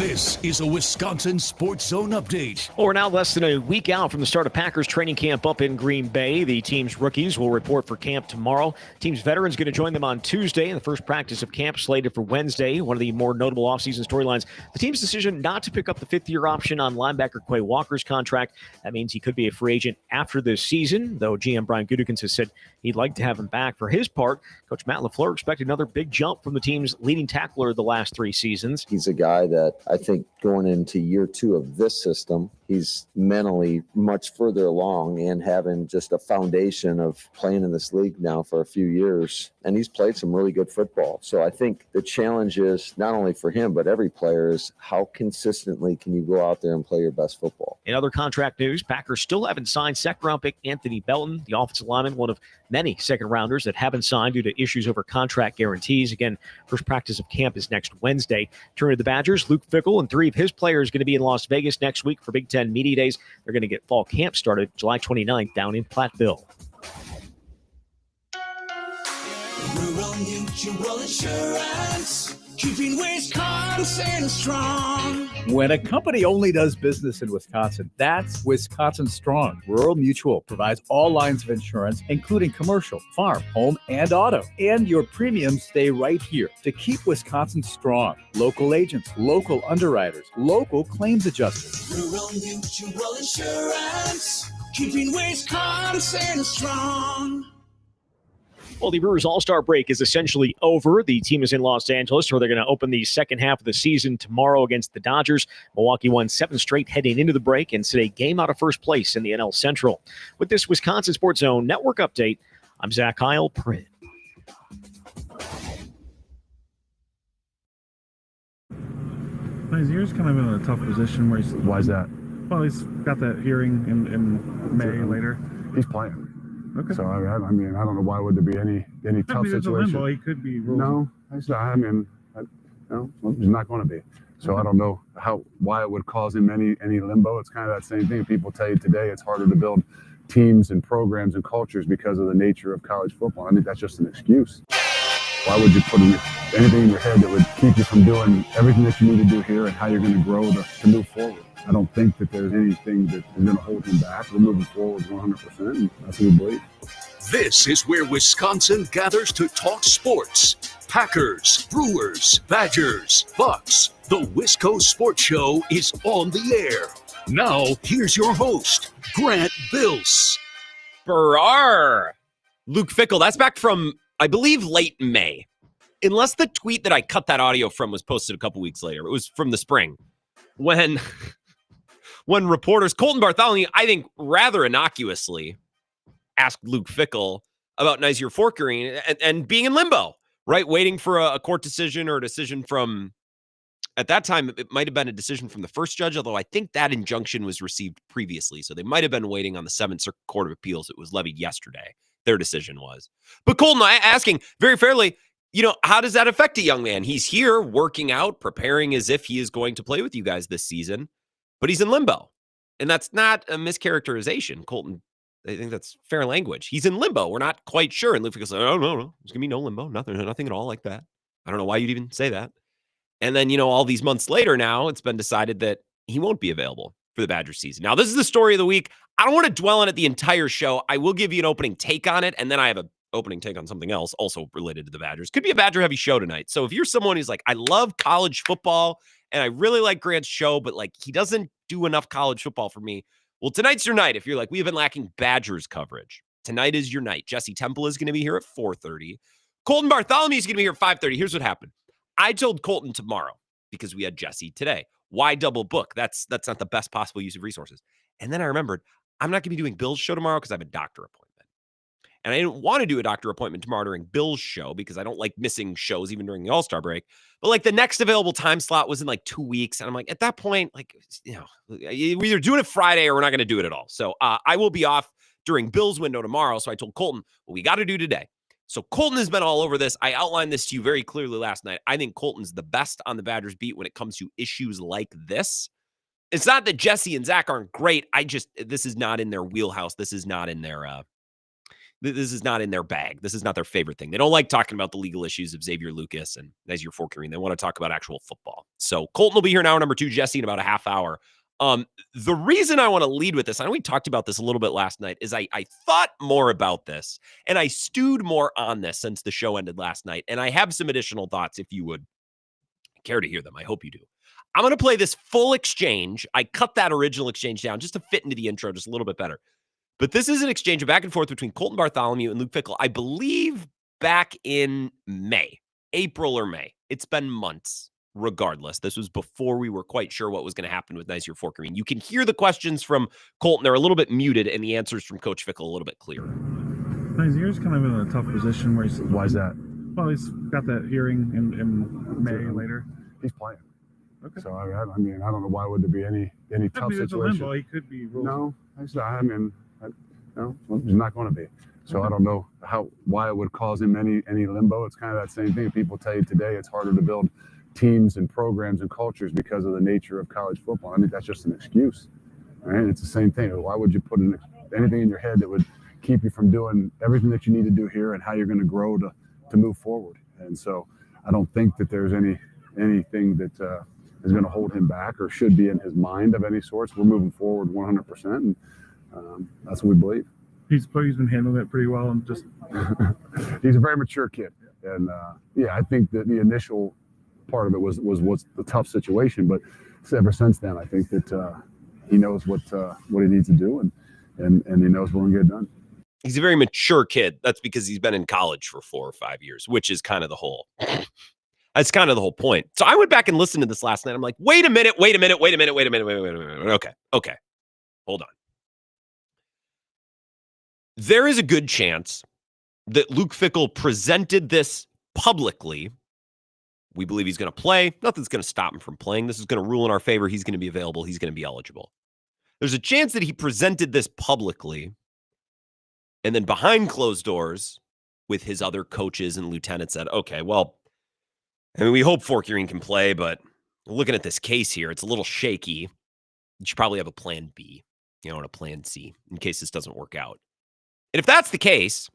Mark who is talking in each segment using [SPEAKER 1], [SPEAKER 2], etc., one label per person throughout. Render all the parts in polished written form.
[SPEAKER 1] This is a Wisconsin Sports Zone update.
[SPEAKER 2] Well, we're now less than a week out from the start of Packers training camp up in Green Bay. The team's rookies will report for camp tomorrow. Team's veterans going to join them on Tuesday in the first practice of camp slated for Wednesday. One of the more notable offseason storylines, the team's decision not to pick up the fifth-year option on linebacker Quay Walker's contract. That means he could be a free agent after this season, though GM Brian Gutekunst has said he'd like to have him back. For his part, Coach Matt LaFleur expected another big jump from the team's leading tackler the last 3 seasons.
[SPEAKER 3] He's a guy that I think going into year 2 of this system, he's mentally much further along and having just a foundation of playing in this league now for a few years. And he's played some really good football. So I think the challenge is not only for him, but every player is how consistently can you go out there and play your best football.
[SPEAKER 2] In other contract news, Packers still haven't signed second-round pick Anthony Belton, the offensive lineman, one of many second-rounders that haven't signed due to issues over contract guarantees. Again, first practice of camp is next Wednesday. Turning to the Badgers, Luke Fickell and 3 of his players going to be in Las Vegas next week for Big Ten Media Days. They're going to get fall camp started July 29th down in Platteville.
[SPEAKER 4] Rural Mutual Insurance, keeping Wisconsin strong.
[SPEAKER 5] When a company only does business in Wisconsin, that's Wisconsin Strong. Rural Mutual provides all lines of insurance, including commercial, farm, home, and auto. And your premiums stay right here to keep Wisconsin strong. Local agents, local underwriters, local claims adjusters.
[SPEAKER 4] Rural Mutual Insurance, keeping Wisconsin strong.
[SPEAKER 2] Well, the Brewers All-Star break is essentially over. The team is in Los Angeles, where they're going to open the second half of the season tomorrow against the Dodgers. Milwaukee won 7 straight heading into the break and sit a game out of first place in the NL Central. With this Wisconsin Sports Zone Network update, I'm Zach Heil, Print.
[SPEAKER 6] Nyzier's kind of in a tough position where he's...
[SPEAKER 7] Why is that?
[SPEAKER 6] Well, he's got that hearing in May later.
[SPEAKER 7] He's playing.
[SPEAKER 6] Okay.
[SPEAKER 7] So, I mean, I don't know why would there be any tough situation.
[SPEAKER 6] Limbo. He could be ruled.
[SPEAKER 7] No, he's not. I mean, he's not going to be. So I don't know why it would cause him any limbo. It's kind of that same thing. People tell you today it's harder to build teams and programs and cultures because of the nature of college football. I think that's just an excuse. Why would you put anything in your head that would keep you from doing everything that you need to do here and how you're going to grow to move forward? I don't think that there's anything that is going to hold him back. We're moving forward 100%, and that's what we believe.
[SPEAKER 1] This is where Wisconsin gathers to talk sports. Packers, Brewers, Badgers, Bucks. The Wisco Sports Show is on the air. Now, here's your host, Grant Bills.
[SPEAKER 8] Brar. Luke Fickell, that's back from, I believe, late May. Unless the tweet that I cut that audio from was posted a couple weeks later. It was from the spring. When reporters, Colten Bartholomew, I think rather innocuously, asked Luke Fickell about Nyzier Fourqurean and being in limbo, right? Waiting for a court decision or a decision from, at that time, it might have been a decision from the first judge, although I think that injunction was received previously. So they might have been waiting on the 7th Circuit Court of Appeals. It was levied yesterday. Their decision was. But Colten, asking very fairly, how does that affect a young man? He's here working out, preparing as if he is going to play with you guys this season, but he's in limbo. And that's not a mischaracterization, Colten. I think that's fair language. He's in limbo. We're not quite sure. And Luke Fickell said, oh, no. There's going to be no limbo. Nothing at all like that. I don't know why you'd even say that. And then, all these months later now, it's been decided that he won't be available for the Badgers season. Now, this is the story of the week. I don't want to dwell on it the entire show. I will give you an opening take on it, and then I have an opening take on something else also related to the Badgers. Could be a Badger-heavy show tonight. So if you're someone who's like, I love college football, and I really like Grant's show, but he doesn't do enough college football for me, well, tonight's your night. If you're like, we have been lacking Badgers coverage. Tonight is your night. Jesse Temple is going to be here at 4:30. Colten Bartholomew is going to be here at 5:30. Here's what happened. I told Colten tomorrow because we had Jesse today. Why double book? That's not the best possible use of resources. And then I remembered, I'm not going to be doing Bill's show tomorrow because I have a doctor appointment. And I didn't want to do a doctor appointment tomorrow during Bill's show because I don't like missing shows even during the All-Star break. But the next available time slot was in 2 weeks. And I'm like, at that point, we're either doing it Friday or we're not going to do it at all. So I will be off during Bill's window tomorrow. So I told Colten, what we got to do today. So Colten has been all over this. I outlined this to you very clearly last night. I think Colten's the best on the Badgers beat when it comes to issues like this. It's not that Jesse and Zach aren't great. This is not in their wheelhouse. This is not in their This is not in their bag. This is not their favorite thing. They don't like talking about the legal issues of Xavier Lucas and Nyzier Fourqurean. They want to talk about actual football. So Colten will be here in hour number 2, Jesse, in about a half hour. The reason I want to lead with this, I know we talked about this a little bit last night, is I thought more about this and I stewed more on this since the show ended last night. And I have some additional thoughts if you would care to hear them. I hope you do. I'm going to play this full exchange. I cut that original exchange down just to fit into the intro just a little bit better. But this is an exchange back and forth between Colten Bartholomew and Luke Fickell, I believe back in May, April or May. It's been months. Regardless, this was before we were quite sure what was going to happen with Nyzier Fourqurean. You can hear the questions from Colten. They're a little bit muted, and the answers from Coach Fickell a little bit clearer.
[SPEAKER 6] Nyzier's kind of in a tough position where he's...
[SPEAKER 7] Why is that?
[SPEAKER 6] Well, he's got that hearing in May later.
[SPEAKER 7] He's playing.
[SPEAKER 6] Okay.
[SPEAKER 7] So I mean, I don't know why would there be any tough situation.
[SPEAKER 6] Limbo. He could be ruled.
[SPEAKER 7] No, he's not going to be. So I don't know why it would cause him any limbo. It's kind of that same thing. People tell you today it's harder to build teams and programs and cultures because of the nature of college football. I mean, that's just an excuse, right? It's the same thing. Why would you put anything in your head that would keep you from doing everything that you need to do here and how you're going to grow to move forward? And so I don't think that there's anything that is going to hold him back or should be in his mind of any sorts. We're moving forward 100%, and that's what we believe.
[SPEAKER 6] He's been handling it pretty well, and just
[SPEAKER 7] he's a very mature kid. And I think that the initial part of it was the tough situation, but ever since then, I think that he knows what he needs to do, and he knows we're going to get it done.
[SPEAKER 8] He's a very mature kid. That's because he's been in college for 4 or 5 years, which is kind of the whole. That's kind of the whole point. So I went back and listened to this last night. I'm like, wait a minute. Okay, hold on. There is a good chance that Luke Fickell presented this publicly. We believe he's going to play. Nothing's going to stop him from playing. This is going to rule in our favor. He's going to be available. He's going to be eligible. There's a chance that he presented this publicly and then behind closed doors with his other coaches and lieutenants said, okay, well, I mean, we hope Fourqurean can play, but looking at this case here, it's a little shaky. You should probably have a plan B, and a plan C in case this doesn't work out. And if that's the case,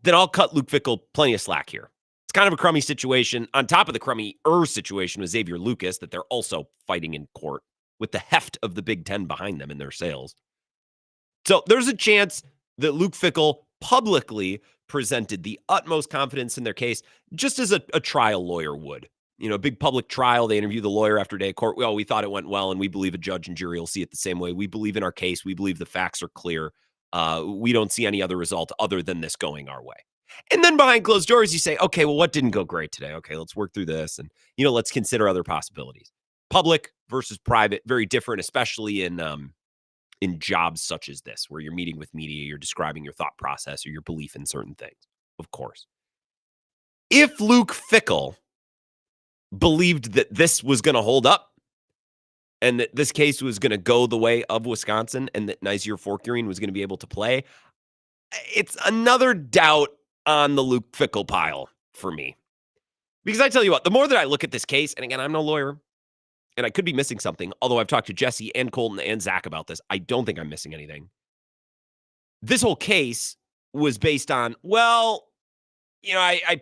[SPEAKER 8] then I'll cut Luke Fickell plenty of slack here. It's kind of a crummy situation on top of the crummy-er situation with Xavier Lucas that they're also fighting in court with the heft of the Big Ten behind them in their sales. So there's a chance that Luke Fickell publicly presented the utmost confidence in their case, just as a trial lawyer would. A big public trial, they interview the lawyer after day of court. We thought it went well, and we believe a judge and jury will see it the same way. We believe in our case. We believe the facts are clear. We don't see any other result other than this going our way. And then behind closed doors, you say, okay, well, what didn't go great today? Okay, let's work through this. And, let's consider other possibilities. Public versus private, very different, especially in jobs such as this, where you're meeting with media, you're describing your thought process or your belief in certain things, of course. If Luke Fickell believed that this was going to hold up and that this case was going to go the way of Wisconsin and that Nyzier Fourqurean was going to be able to play, it's another doubt on the Luke Fickell pile for me. Because I tell you what, the more that I look at this case, and again, I'm no lawyer, and I could be missing something, although I've talked to Jesse and Colten and Zach about this. I don't think I'm missing anything. This whole case was based on, I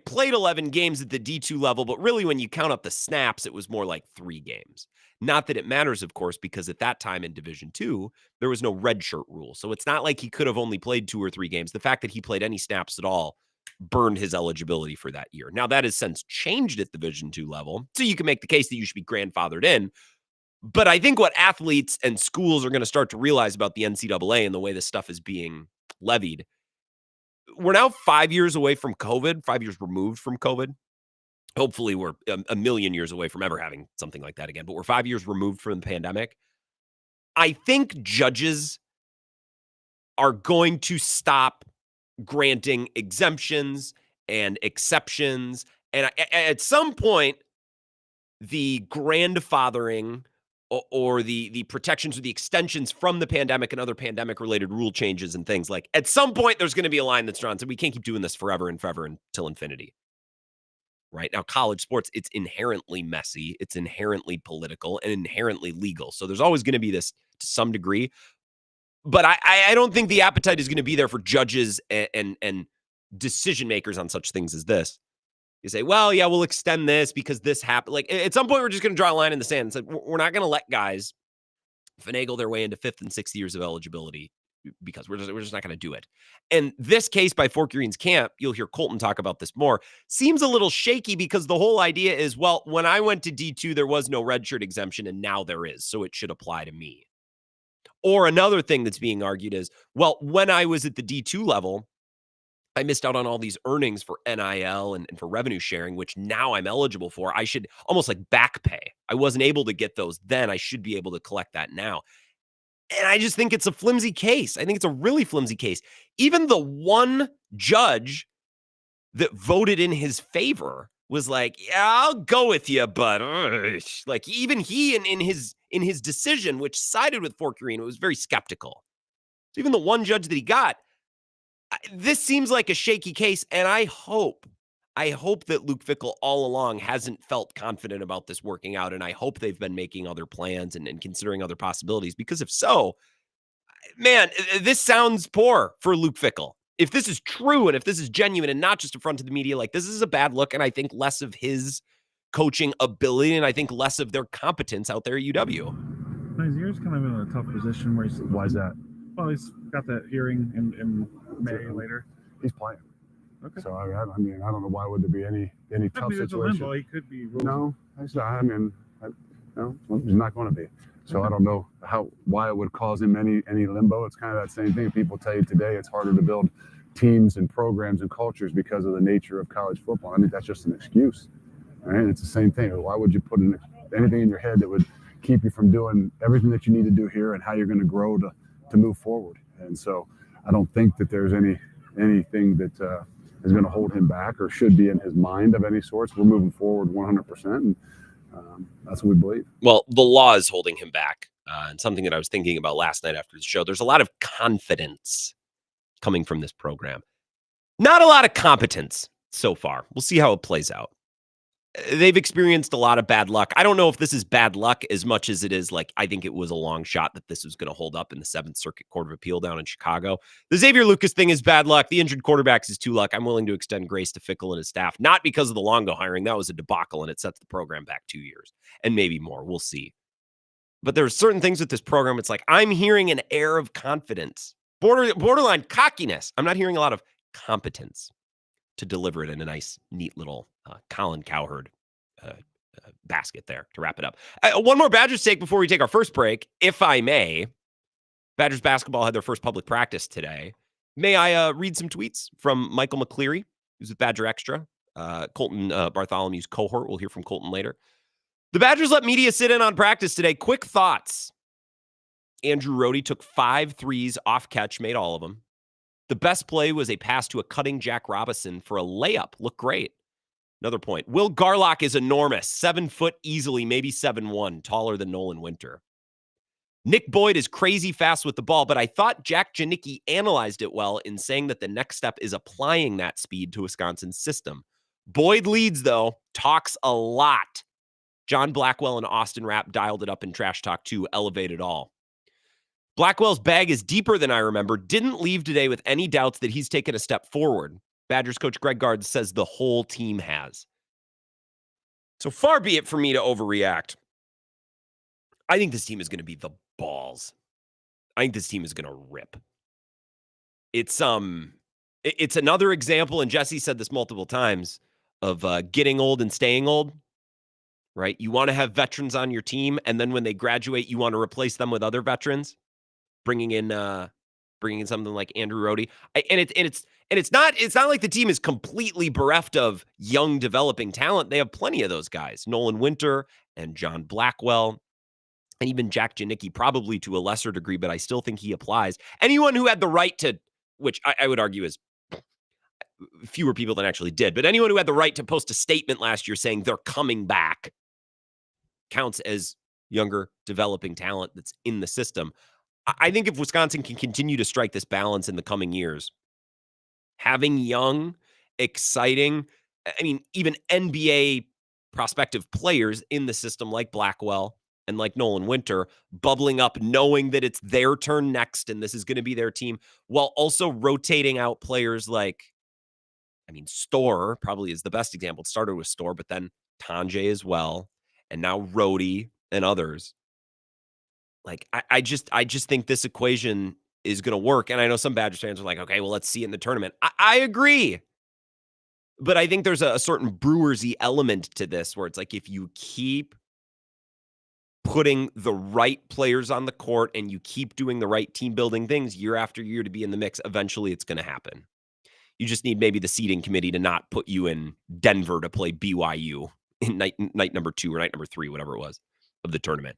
[SPEAKER 8] played 11 games at the D2 level, but really when you count up the snaps, it was more like 3 games. Not that it matters, of course, because at that time in Division II, there was no redshirt rule. So it's not like he could have only played 2 or 3 games. The fact that he played any snaps at all burned his eligibility for that year. Now, that has since changed at Division II level, so you can make the case that you should be grandfathered in. But I think what athletes and schools are going to start to realize about the NCAA and the way this stuff is being levied, we're now 5 years away from COVID, 5 years removed from COVID. Hopefully, we're a million years away from ever having something like that again, but we're 5 years removed from the pandemic. I think judges are going to stop granting exemptions and exceptions. And at some point, the grandfathering or the protections or the extensions from the pandemic and other pandemic-related rule changes and things like, at some point, there's going to be a line that's drawn. So we can't keep doing this forever and forever until infinity. Right now, college sports, it's inherently messy, it's inherently political, and inherently legal. So there's always going to be this to some degree. But I don't think the appetite is going to be there for judges and decision makers on such things as this. You say, well, yeah, we'll extend this because this happened. Like at some point, we're just going to draw a line in the sand and say, we're not going to let guys finagle their way into 5th and 6th years of eligibility because we're just not going to do it. And this case by Fourqurean's camp, you'll hear Colten talk about this more, seems a little shaky because the whole idea is, well, when I went to D2, there was no redshirt exemption and now there is, so it should apply to me. Or another thing that's being argued is, well, when I was at the D2 level, I missed out on all these earnings for NIL and for revenue sharing, which now I'm eligible for. I should almost like back pay. I wasn't able to get those then. I should be able to collect that now. And I just think it's a flimsy case. I think it's a really flimsy case. Even the one judge that voted in his favor was like, yeah, I'll go with you, but like even he in his decision, which sided with Fourqurean, was very skeptical. So even the one judge that he got, this seems like a shaky case, and I hope that Luke Fickell all along hasn't felt confident about this working out, and I hope they've been making other plans and considering other possibilities, because if so, man, this sounds poor for Luke Fickell. If this is true and if this is genuine and not just in front of the media, like this is a bad look, and I think less of his coaching ability and I think less of their competence out there at UW.
[SPEAKER 6] Nyzier's kind of in a tough position where he's...
[SPEAKER 7] Why is that?
[SPEAKER 6] Well, he's got that hearing in May later.
[SPEAKER 7] He's playing.
[SPEAKER 6] Okay.
[SPEAKER 7] So I mean, I don't know why would there be any tough
[SPEAKER 6] It's a
[SPEAKER 7] situation.
[SPEAKER 6] limbo. He could be ruled.
[SPEAKER 7] No, he's not going to be. So I don't know why it would cause him any limbo. It's kind of that same thing. People tell you today it's harder to build teams and programs and cultures because of the nature of college football. I think that's just an excuse. Right? It's the same thing. Why would you put anything in your head that would keep you from doing everything that you need to do here and how you're going to grow to move forward? And so I don't think that there's anything that is going to hold him back or should be in his mind of any sorts. We're moving forward 100%, and that's what we believe.
[SPEAKER 8] Well, the law is holding him back, and something that I was thinking about last night after the show. There's a lot of confidence coming from this program, not a lot of competence so far. We'll see how it plays out. They've experienced a lot of bad luck. I don't know if this is bad luck as much as it is like, I think it was a long shot that this was going to hold up in the 7th Circuit Court of Appeal down in Chicago. The Xavier Lucas thing is bad luck. The injured quarterbacks is too luck. I'm willing to extend grace to Fickell and his staff, not because of the Longo hiring. That was a debacle and it sets the program back 2 years and maybe more. We'll see. But there are certain things with this program. It's like, I'm hearing an air of confidence, borderline cockiness. I'm not hearing a lot of competence to deliver it in a nice, neat little Colin Cowherd basket there to wrap it up. One more Badgers take before we take our first break, if I may. Badgers basketball had their first public practice today. May I read some tweets from Michael McCleary, who's with Badger Extra, Colten Bartholomew's cohort. We'll hear from Colten later. The Badgers let media sit in on practice today. Quick thoughts. Andrew Rohde took 5 threes off catch, made all of them. The best play was a pass to a cutting Jack Robinson for a layup. Looked great. Another point. Will Garlock is enormous. 7 foot easily, maybe 7'1", taller than Nolan Winter. Nick Boyd is crazy fast with the ball, but I thought Jack Janicki analyzed it well in saying that the next step is applying that speed to Wisconsin's system. Boyd leads, though, talks a lot. John Blackwell and Austin Rapp dialed it up in Trash Talk 2, elevated all. Blackwell's bag is deeper than I remember. Didn't leave today with any doubts that he's taken a step forward. Badgers coach Greg Gard says the whole team has. So far be it for me to overreact. I think this team is going to be the balls. I think this team is going to rip. It's another example, and Jesse said this multiple times, of getting old and staying old. Right? You want to have veterans on your team, and then when they graduate, you want to replace them with other veterans. Bringing in something like Andrew Rohde, it's not like the team is completely bereft of young developing talent. They have plenty of those guys, Nolan Winter and John Blackwell, and even Jack Janicki, probably to a lesser degree, but I still think he applies. Anyone who had the right to, which I would argue is fewer people than actually did, but anyone who had the right to post a statement last year saying they're coming back counts as younger developing talent that's in the system. I think if Wisconsin can continue to strike this balance in the coming years, having young, exciting, even NBA prospective players in the system like Blackwell and like Nolan Winter bubbling up, knowing that it's their turn next and this is going to be their team, while also rotating out players like I mean, Storr probably is the best example. It started with Storr, but then Tanjay as well, and now Rhodey and others. Like, I just think this equation is going to work. And I know some Badgers fans are like, okay, well, let's see it in the tournament. I agree. But I think there's a certain Brewers-y element to this where it's like if you keep putting the right players on the court and you keep doing the right team building things year after year to be in the mix, eventually it's going to happen. You just need maybe the seeding committee to not put you in Denver to play BYU in night number 2 or night number 3, whatever it was, of the tournament.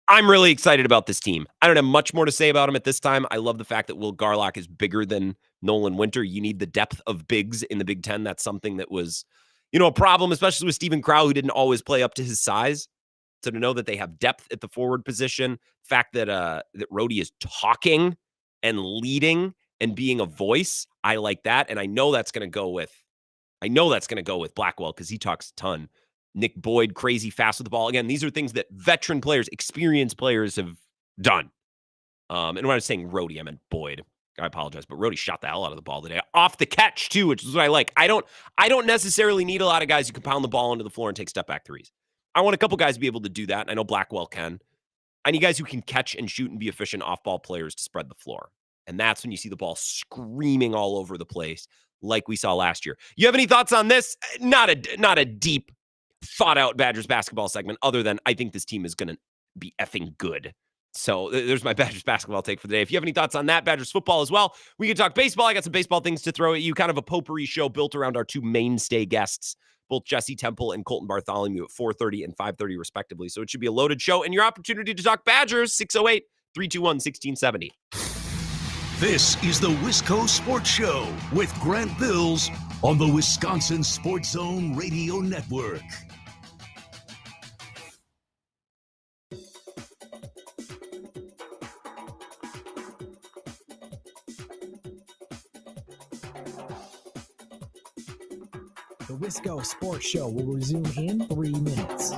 [SPEAKER 8] I'm really excited about this team. I don't have much more to say about them at this time. I love the fact that Will Garlock is bigger than Nolan Winter. You need the depth of bigs in the Big Ten. That's something that was, a problem, especially with Steven Crow, who didn't always play up to his size. So to know that they have depth at the forward position, the fact that that Rhodey is talking and leading and being a voice, I like that. And I know that's going to go with Blackwell because he talks a ton. Nick Boyd, crazy fast with the ball. Again, these are things that veteran players, experienced players have done. And when I was saying Rhodey, I meant Boyd. I apologize, but Rhodey shot the hell out of the ball today. Off the catch, too, which is what I like. I don't necessarily need a lot of guys who can pound the ball into the floor and take step-back threes. I want a couple guys to be able to do that, and I know Blackwell can. I need guys who can catch and shoot and be efficient off-ball players to spread the floor. And that's when you see the ball screaming all over the place like we saw last year. You have any thoughts on this? Not a deep, thought-out Badgers basketball segment other than I think this team is going to be effing good. So there's my Badgers basketball take for the day. If you have any thoughts on that, Badgers football as well, we can talk baseball. I got some baseball things to throw at you. Kind of a potpourri show built around our 2 mainstay guests, both Jesse Temple and Colten Bartholomew at 4:30 and 5:30 respectively. So it should be a loaded show. And your opportunity to talk Badgers, 608-321-1670.
[SPEAKER 1] This is the Wisco Sports Show with Grant Bills on the Wisconsin Sports Zone Radio Network.
[SPEAKER 9] The Wisco Sports Show will resume in 3 minutes.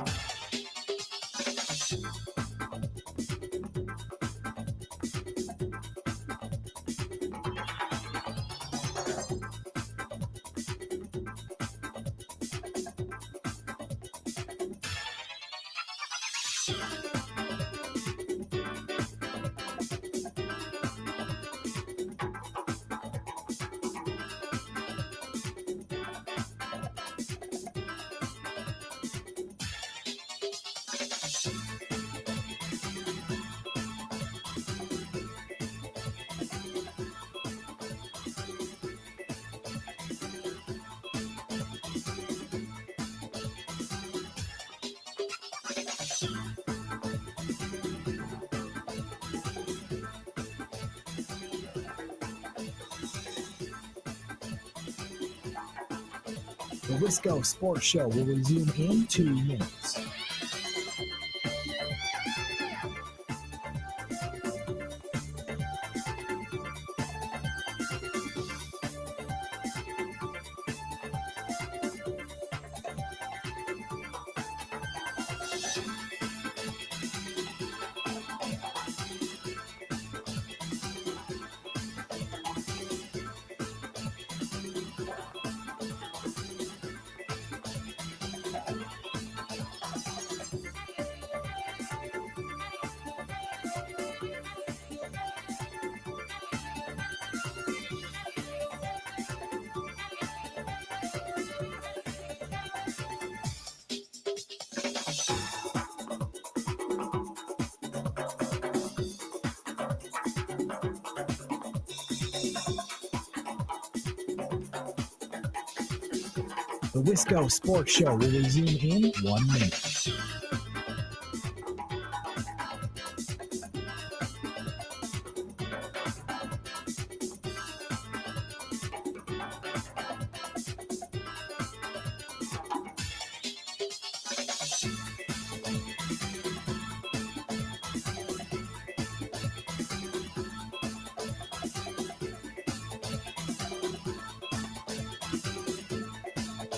[SPEAKER 9] The Wisco Sports Show will resume in 2 minutes. The Wisco Sports Show will resume in 1 minute.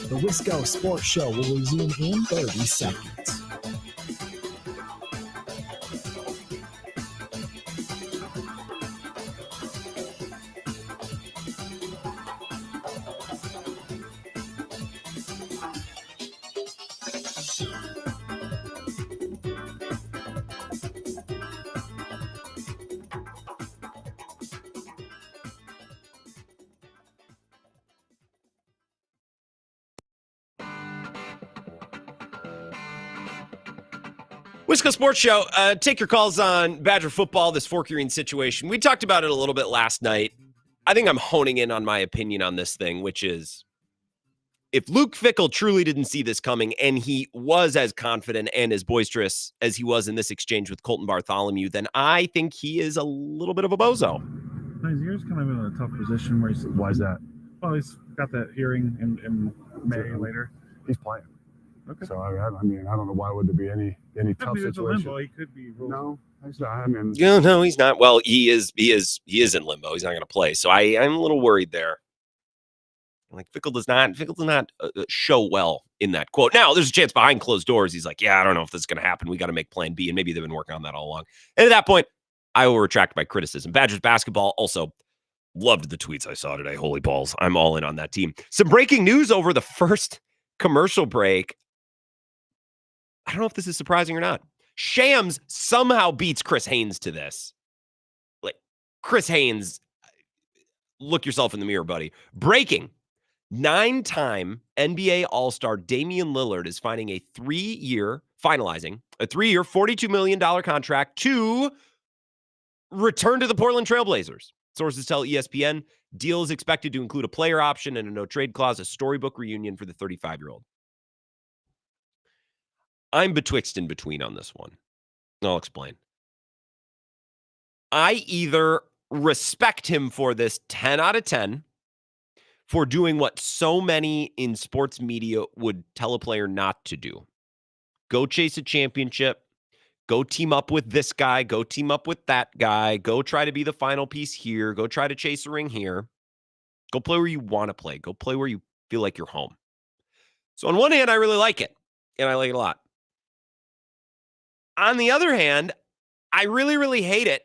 [SPEAKER 9] The Wisco Sports Show will resume in 30 seconds.
[SPEAKER 8] Wisco Sports Show. Take your calls on Badger football, this Fourqurean situation. We talked about it a little bit last night. I think I'm honing in on my opinion on this thing, which is if Luke Fickell truly didn't see this coming and he was as confident and as boisterous as he was in this exchange with Colten Bartholomew, then I think he is a little bit of a bozo.
[SPEAKER 6] Nyzier's kind of in a tough position where he's.
[SPEAKER 7] Why is that?
[SPEAKER 6] Well, he's got that hearing in May later.
[SPEAKER 7] He's playing.
[SPEAKER 6] Okay.
[SPEAKER 7] So I mean, I don't know why would there be any tough
[SPEAKER 6] Maybe it's a
[SPEAKER 7] situation.
[SPEAKER 6] limbo. He could be.
[SPEAKER 7] No, he's not. I mean,
[SPEAKER 8] No, he's not. Well, he is in limbo. He's not going to play. So I'm a little worried there. Like Fickell does not show well in that quote. Now, there's a chance behind closed doors. He's like, yeah, I don't know if this is going to happen. We got to make plan B. And maybe they've been working on that all along. And at that point, I will retract my criticism. Badgers basketball also loved the tweets I saw today. Holy balls. I'm all in on that team. Some breaking news over the first commercial break. I don't know if this is surprising or not. Shams somehow beats Chris Haynes to this. Like, Chris Haynes, look yourself in the mirror, buddy. Breaking. 9-time NBA All-Star Damian Lillard is finalizing a 3-year, $42 million contract to return to the Portland Trailblazers. Sources tell ESPN deal is expected to include a player option and a no-trade clause, a storybook reunion for the 35-year-old. I'm betwixt and between on this one. I'll explain. I either respect him for this 10 out of 10 for doing what so many in sports media would tell a player not to do. Go chase a championship. Go team up with this guy. Go team up with that guy. Go try to be the final piece here. Go try to chase a ring here. Go play where you want to play. Go play where you feel like you're home. So on one hand, I really like it, and I like it a lot. On the other hand, I really, really hate it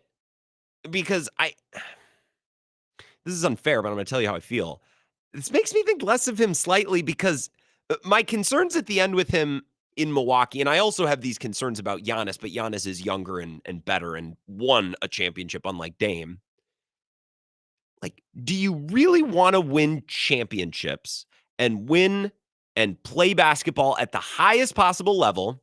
[SPEAKER 8] because this is unfair, but I'm going to tell you how I feel. This makes me think less of him slightly because my concerns at the end with him in Milwaukee, and I also have these concerns about Giannis, but Giannis is younger and better and won a championship unlike Dame. Like, do you really want to win championships and win and play basketball at the highest possible level?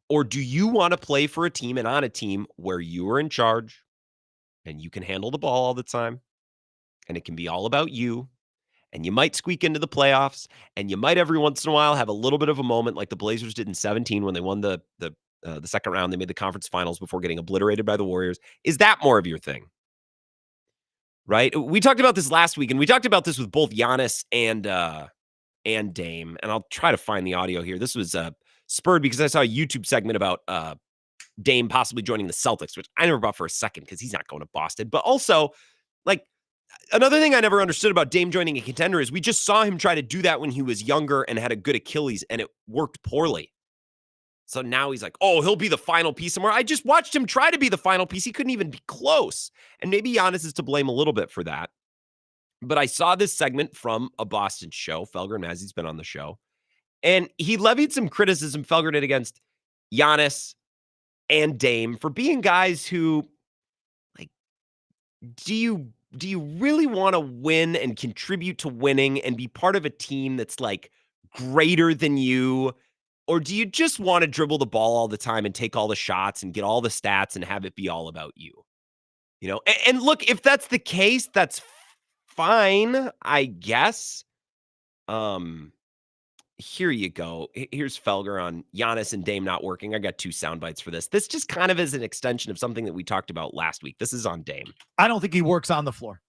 [SPEAKER 8] Or do you want to play for a team and on a team where you are in charge and you can handle the ball all the time and it can be all about you and you might squeak into the playoffs and you might every once in a while have a little bit of a moment like the Blazers did in 2017 when they won the second round. They made the conference finals before getting obliterated by the Warriors. Is that more of your thing? Right? We talked about this last week and we talked about this with both Giannis and Dame. And I'll try to find the audio here. This was spurred because I saw a YouTube segment about Dame possibly joining the Celtics, which I never bought for a second because he's not going to Boston. But also, like, another thing I never understood about Dame joining a contender is we just saw him try to do that when he was younger and had a good Achilles, and it worked poorly. So now he's like, oh, he'll be the final piece somewhere. I just watched him try to be the final piece. He couldn't even be close. And maybe Giannis is to blame a little bit for that. But I saw this segment from a Boston show. Felger Mazzi's been on the show. And he levied some criticism, Felger did, against Giannis and Dame for being guys who, like, do you really want to win and contribute to winning and be part of a team that's, like, greater than you? Or do you just want to dribble the ball all the time and take all the shots and get all the stats and have it be all about you? You know, and look, if that's the case, that's fine, I guess. Here you go. Here's Felger on Giannis and Dame not working. I got 2 sound bites for this. This just kind of is an extension of something that we talked about last week. This is on Dame.
[SPEAKER 10] I don't think he works on the floor.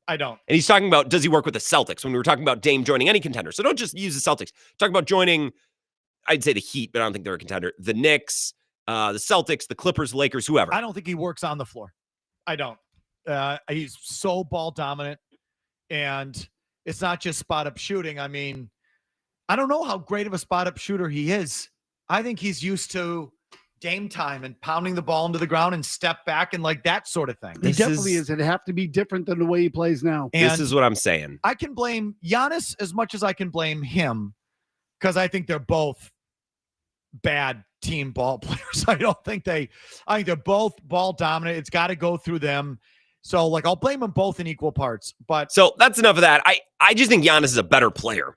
[SPEAKER 10] I don't.
[SPEAKER 8] And he's talking about, does he work with the Celtics when we were talking about Dame joining any contender? So don't just use the Celtics. Talk about joining, I'd say the Heat, but I don't think they're a contender. The Knicks, the Celtics, the Clippers, Lakers, whoever.
[SPEAKER 10] I don't think he works on the floor. I don't. He's so ball dominant, and it's not just spot up shooting. I mean, I don't know how great of a spot up shooter he is. I think he's used to game time and pounding the ball into the ground and step back and like that sort of thing.
[SPEAKER 11] He definitely is. It'd have to be different than the way he plays now.
[SPEAKER 10] And
[SPEAKER 8] this is what I'm saying.
[SPEAKER 10] I can blame Giannis as much as I can blame him because I think they're both bad team ball players. I think they're both ball dominant. It's got to go through them. So, like, I'll blame them both in equal parts. But
[SPEAKER 8] so that's enough of that. I just think Giannis is a better player.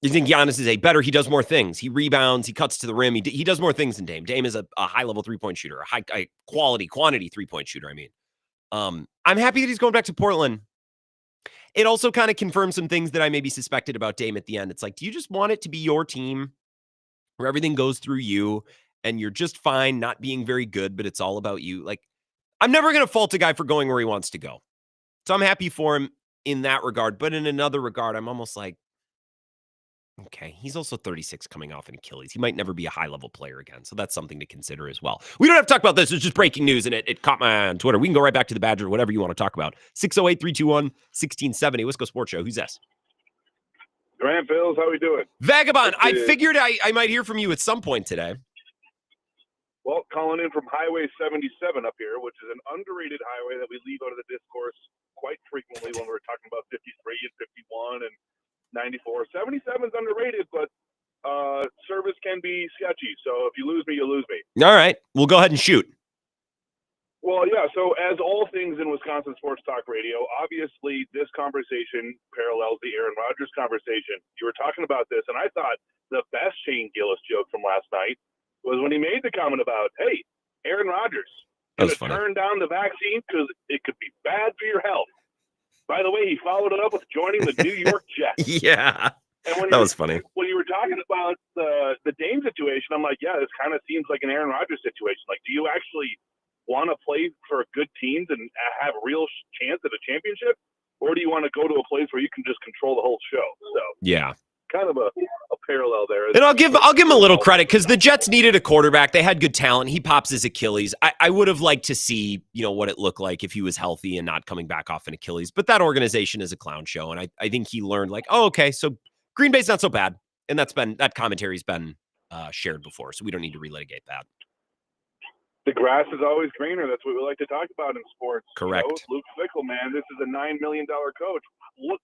[SPEAKER 8] You think Giannis is he does more things. He rebounds, he cuts to the rim. He does more things than Dame. Dame is a high-level three-point shooter, a high quantity three-point shooter, I mean. I'm happy that he's going back to Portland. It also kind of confirms some things that I maybe suspected about Dame at the end. It's like, do you just want it to be your team where everything goes through you and you're just fine not being very good, but it's all about you? Like, I'm never going to fault a guy for going where he wants to go. So I'm happy for him in that regard. But in another regard, I'm almost like, okay, he's also 36 coming off an Achilles. He might never be a high-level player again. So that's something to consider as well. We don't have to talk about this. It's just breaking news, and it caught my eye on Twitter. We can go right back to the Badger, whatever you want to talk about. 608-321-1670. Wisco Sports Show. Who's this?
[SPEAKER 12] Grant Bills, how we doing?
[SPEAKER 8] Vagabond, I figured I might hear from you at some point today.
[SPEAKER 12] Well, calling in from Highway 77 up here, which is an underrated highway that we leave out of the discourse quite frequently when we're talking about 53 and 51 and 94. 77 is underrated, but service can be sketchy. So if you lose me, you lose me.
[SPEAKER 8] All right. We'll go ahead and shoot.
[SPEAKER 12] Well, yeah. So as all things in Wisconsin Sports Talk Radio, obviously this conversation parallels the Aaron Rodgers conversation. You were talking about this, and I thought the best Shane Gillis joke from last night was when he made the comment about, hey, Aaron Rodgers going to turn down the vaccine because it could be bad for your health. By the way, he followed it up with joining the New York Jets.
[SPEAKER 8] Yeah,
[SPEAKER 12] and
[SPEAKER 8] that was funny.
[SPEAKER 12] When you were talking about the Dame situation, I'm like, yeah, this kind of seems like an Aaron Rodgers situation. Like, do you actually want to play for good teams and have a real chance at a championship? Or do you want to go to a place where you can just control the whole show? So
[SPEAKER 8] yeah.
[SPEAKER 12] Kind of a parallel there.
[SPEAKER 8] And I'll give him a little credit because the Jets needed a quarterback. They had good talent. He pops his Achilles. I would have liked to see, what it looked like if he was healthy and not coming back off an Achilles. But that organization is a clown show. And I think he learned like, oh, okay, so Green Bay's not so bad. And that commentary's been shared before. So we don't need to relitigate that.
[SPEAKER 12] The grass is always greener. That's what we like to talk about in sports.
[SPEAKER 8] Correct.
[SPEAKER 12] Luke Fickell, man, this is a $9 million coach. Look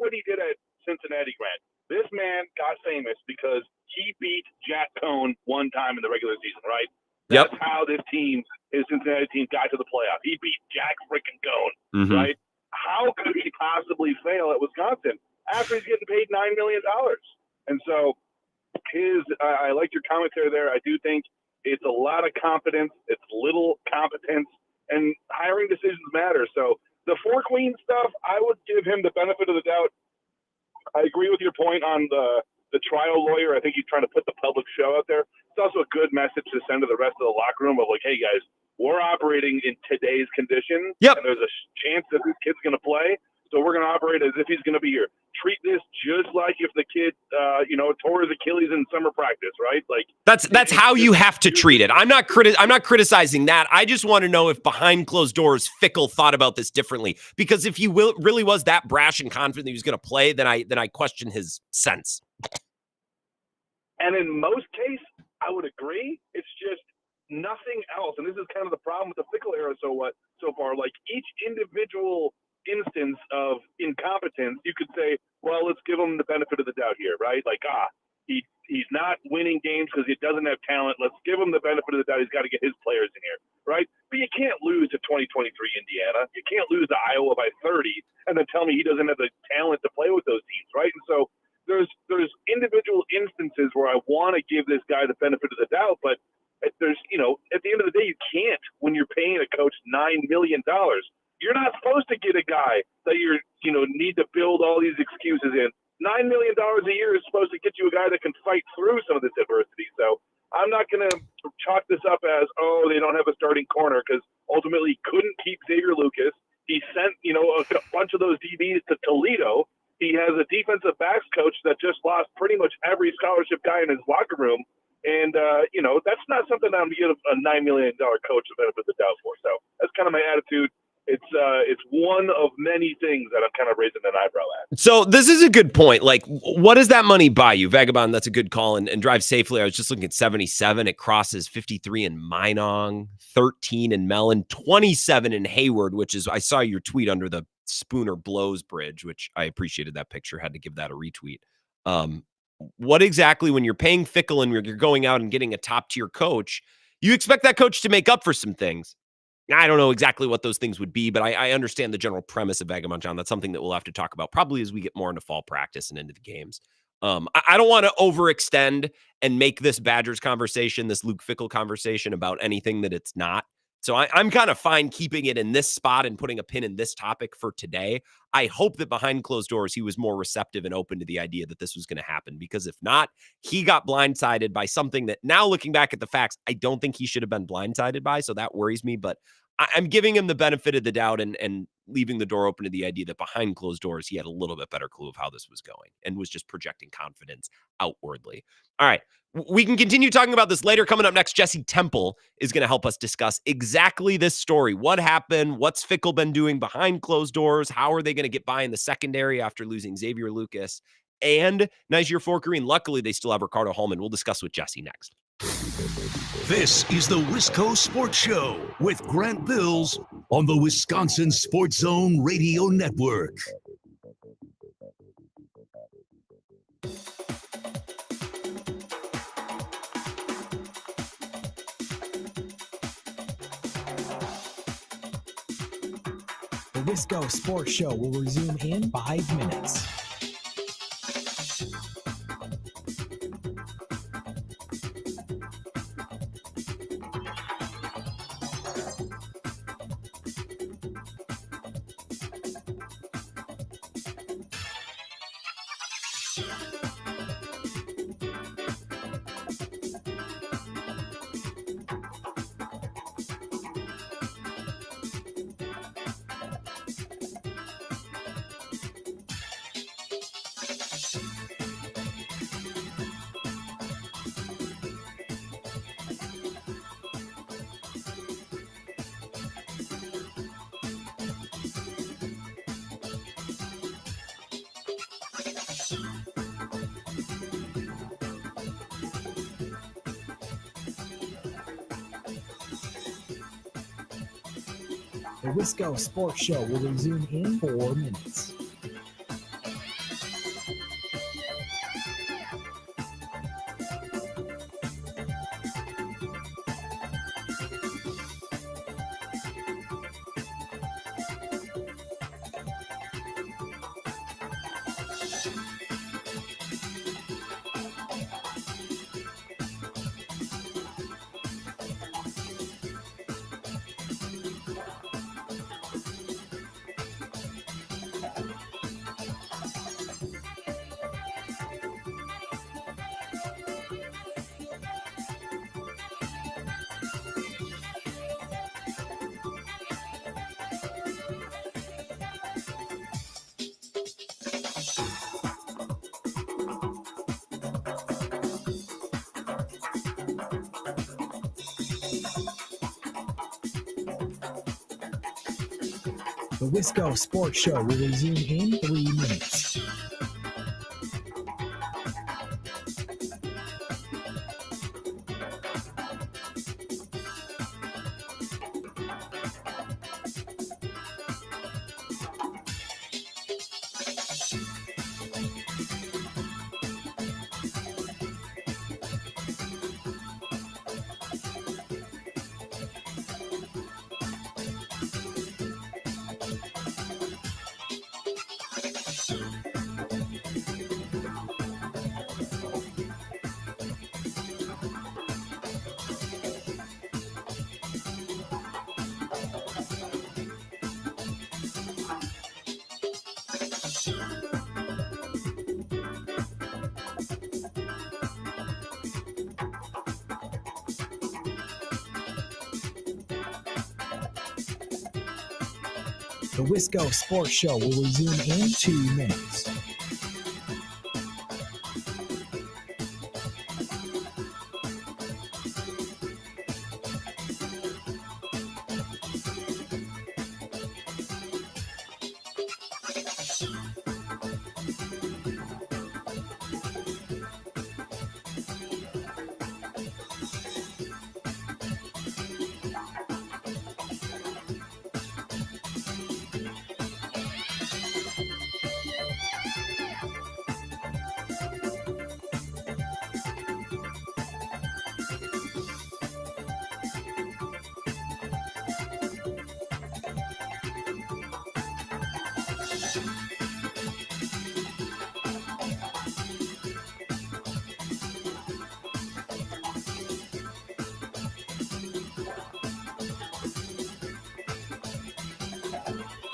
[SPEAKER 12] what he did at Cincinnati, Grant. This man got famous because he beat Jack Cohn one time in the regular season, right? That's how his Cincinnati team, got to the playoff. He beat Jack freaking Cohn, right? How could he possibly fail at Wisconsin after he's getting paid $9 million? And so I like your commentary there. I do think it's a lot of confidence. It's little competence, and hiring decisions matter. So the Fourqurean stuff, I would give him the benefit of the doubt. I agree with your point on the trial lawyer. I think he's trying to put the public show out there. It's also a good message to send to the rest of the locker room of like, hey, guys, we're operating in today's conditions.
[SPEAKER 8] Yep.
[SPEAKER 12] And there's a chance that this kid's going to play. So we're going to operate as if he's going to be here. Treat this just like if the kid, tore his Achilles in summer practice, right? Like
[SPEAKER 8] that's how you have to treat it. I'm not criticizing that. I just want to know if behind closed doors Fickell thought about this differently. Because if he really was that brash and confident that he was going to play, then I question his sense.
[SPEAKER 12] And in most cases, I would agree. It's just nothing else. And this is kind of the problem with the Fickell era so far. Like each individual instance of incompetence, you could say, well, let's give him the benefit of the doubt here, right? Like, he's not winning games because he doesn't have talent. Let's give him the benefit of the doubt. He's got to get his players in here, right? But you can't lose to 2023 Indiana. You can't lose to Iowa by 30 and then tell me he doesn't have the talent to play with those teams, right? And so there's individual instances where I want to give this guy the benefit of the doubt, but there's, at the end of the day, you can't when you're paying a coach $9 million. You're not supposed to get a guy that need to build all these excuses in. $9 million a year is supposed to get you a guy that can fight through some of this adversity. So I'm not going to chalk this up as, they don't have a starting corner, because ultimately he couldn't keep Xavier Lucas. He sent, a bunch of those DBs to Toledo. He has a defensive backs coach that just lost pretty much every scholarship guy in his locker room. And, that's not something I'm going to give a $9 million coach the benefit of the doubt for. So that's kind of my attitude. It's one of many things that I'm kind of raising an eyebrow at.
[SPEAKER 8] So this is a good point. Like, what does that money buy you? Vagabond, that's a good call. And drive safely. I was just looking at 77. It crosses 53 in Minong, 13 in Mellon, 27 in Hayward, which is, I saw your tweet under the Spooner Blows Bridge, which I appreciated that picture. Had to give that a retweet. What exactly, when you're paying Fickell and you're going out and getting a top tier coach, you expect that coach to make up for some things. I don't know exactly what those things would be, but I understand the general premise of Vagamon John. That's something that we'll have to talk about probably as we get more into fall practice and into the games. I don't want to overextend and make this Badgers conversation, this Luke Fickell conversation, about anything that it's not. So I'm kind of fine keeping it in this spot and putting a pin in this topic for today. I hope that behind closed doors, he was more receptive and open to the idea that this was going to happen, because if not, he got blindsided by something that now, looking back at the facts, I don't think he should have been blindsided by. So that worries me, but I'm giving him the benefit of the doubt and leaving the door open to the idea that behind closed doors, he had a little bit better clue of how this was going and was just projecting confidence outwardly. All right. We can continue talking about this later. Coming up next, Jesse Temple is going to help us discuss exactly this story. What happened? What's Fickell been doing behind closed doors? How are they going to get by in the secondary after losing Xavier Lucas and Nyzier Fourqurean? Luckily, they still have Ricardo Hallman. We'll discuss with Jesse next.
[SPEAKER 1] This is the Wisco Sports Show with Grant Bills on the Wisconsin Sports Zone Radio Network.
[SPEAKER 9] The Wisco Sports Show will resume in 5 minutes. The Wisco Sports Show will resume in 4 minutes. The Wisco Sports Show will resume in 3 minutes. The Wisco Sports Show will resume in 2 minutes.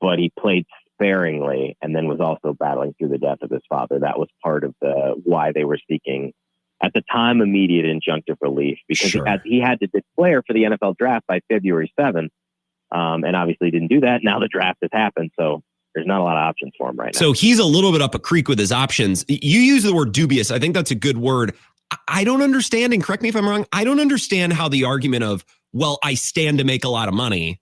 [SPEAKER 13] but he played sparingly and then was also battling through the death of his father. That was part of why they were seeking, at the time, immediate injunctive relief, because he had to declare for the NFL draft by February 7th, and obviously didn't do that. Now the draft has happened, so there's not a lot of options for him right now.
[SPEAKER 8] So he's a little bit up a creek with his options. You use the word dubious. I think that's a good word. I don't understand, and correct me if I'm wrong, I don't understand how the argument of, well, I stand to make a lot of money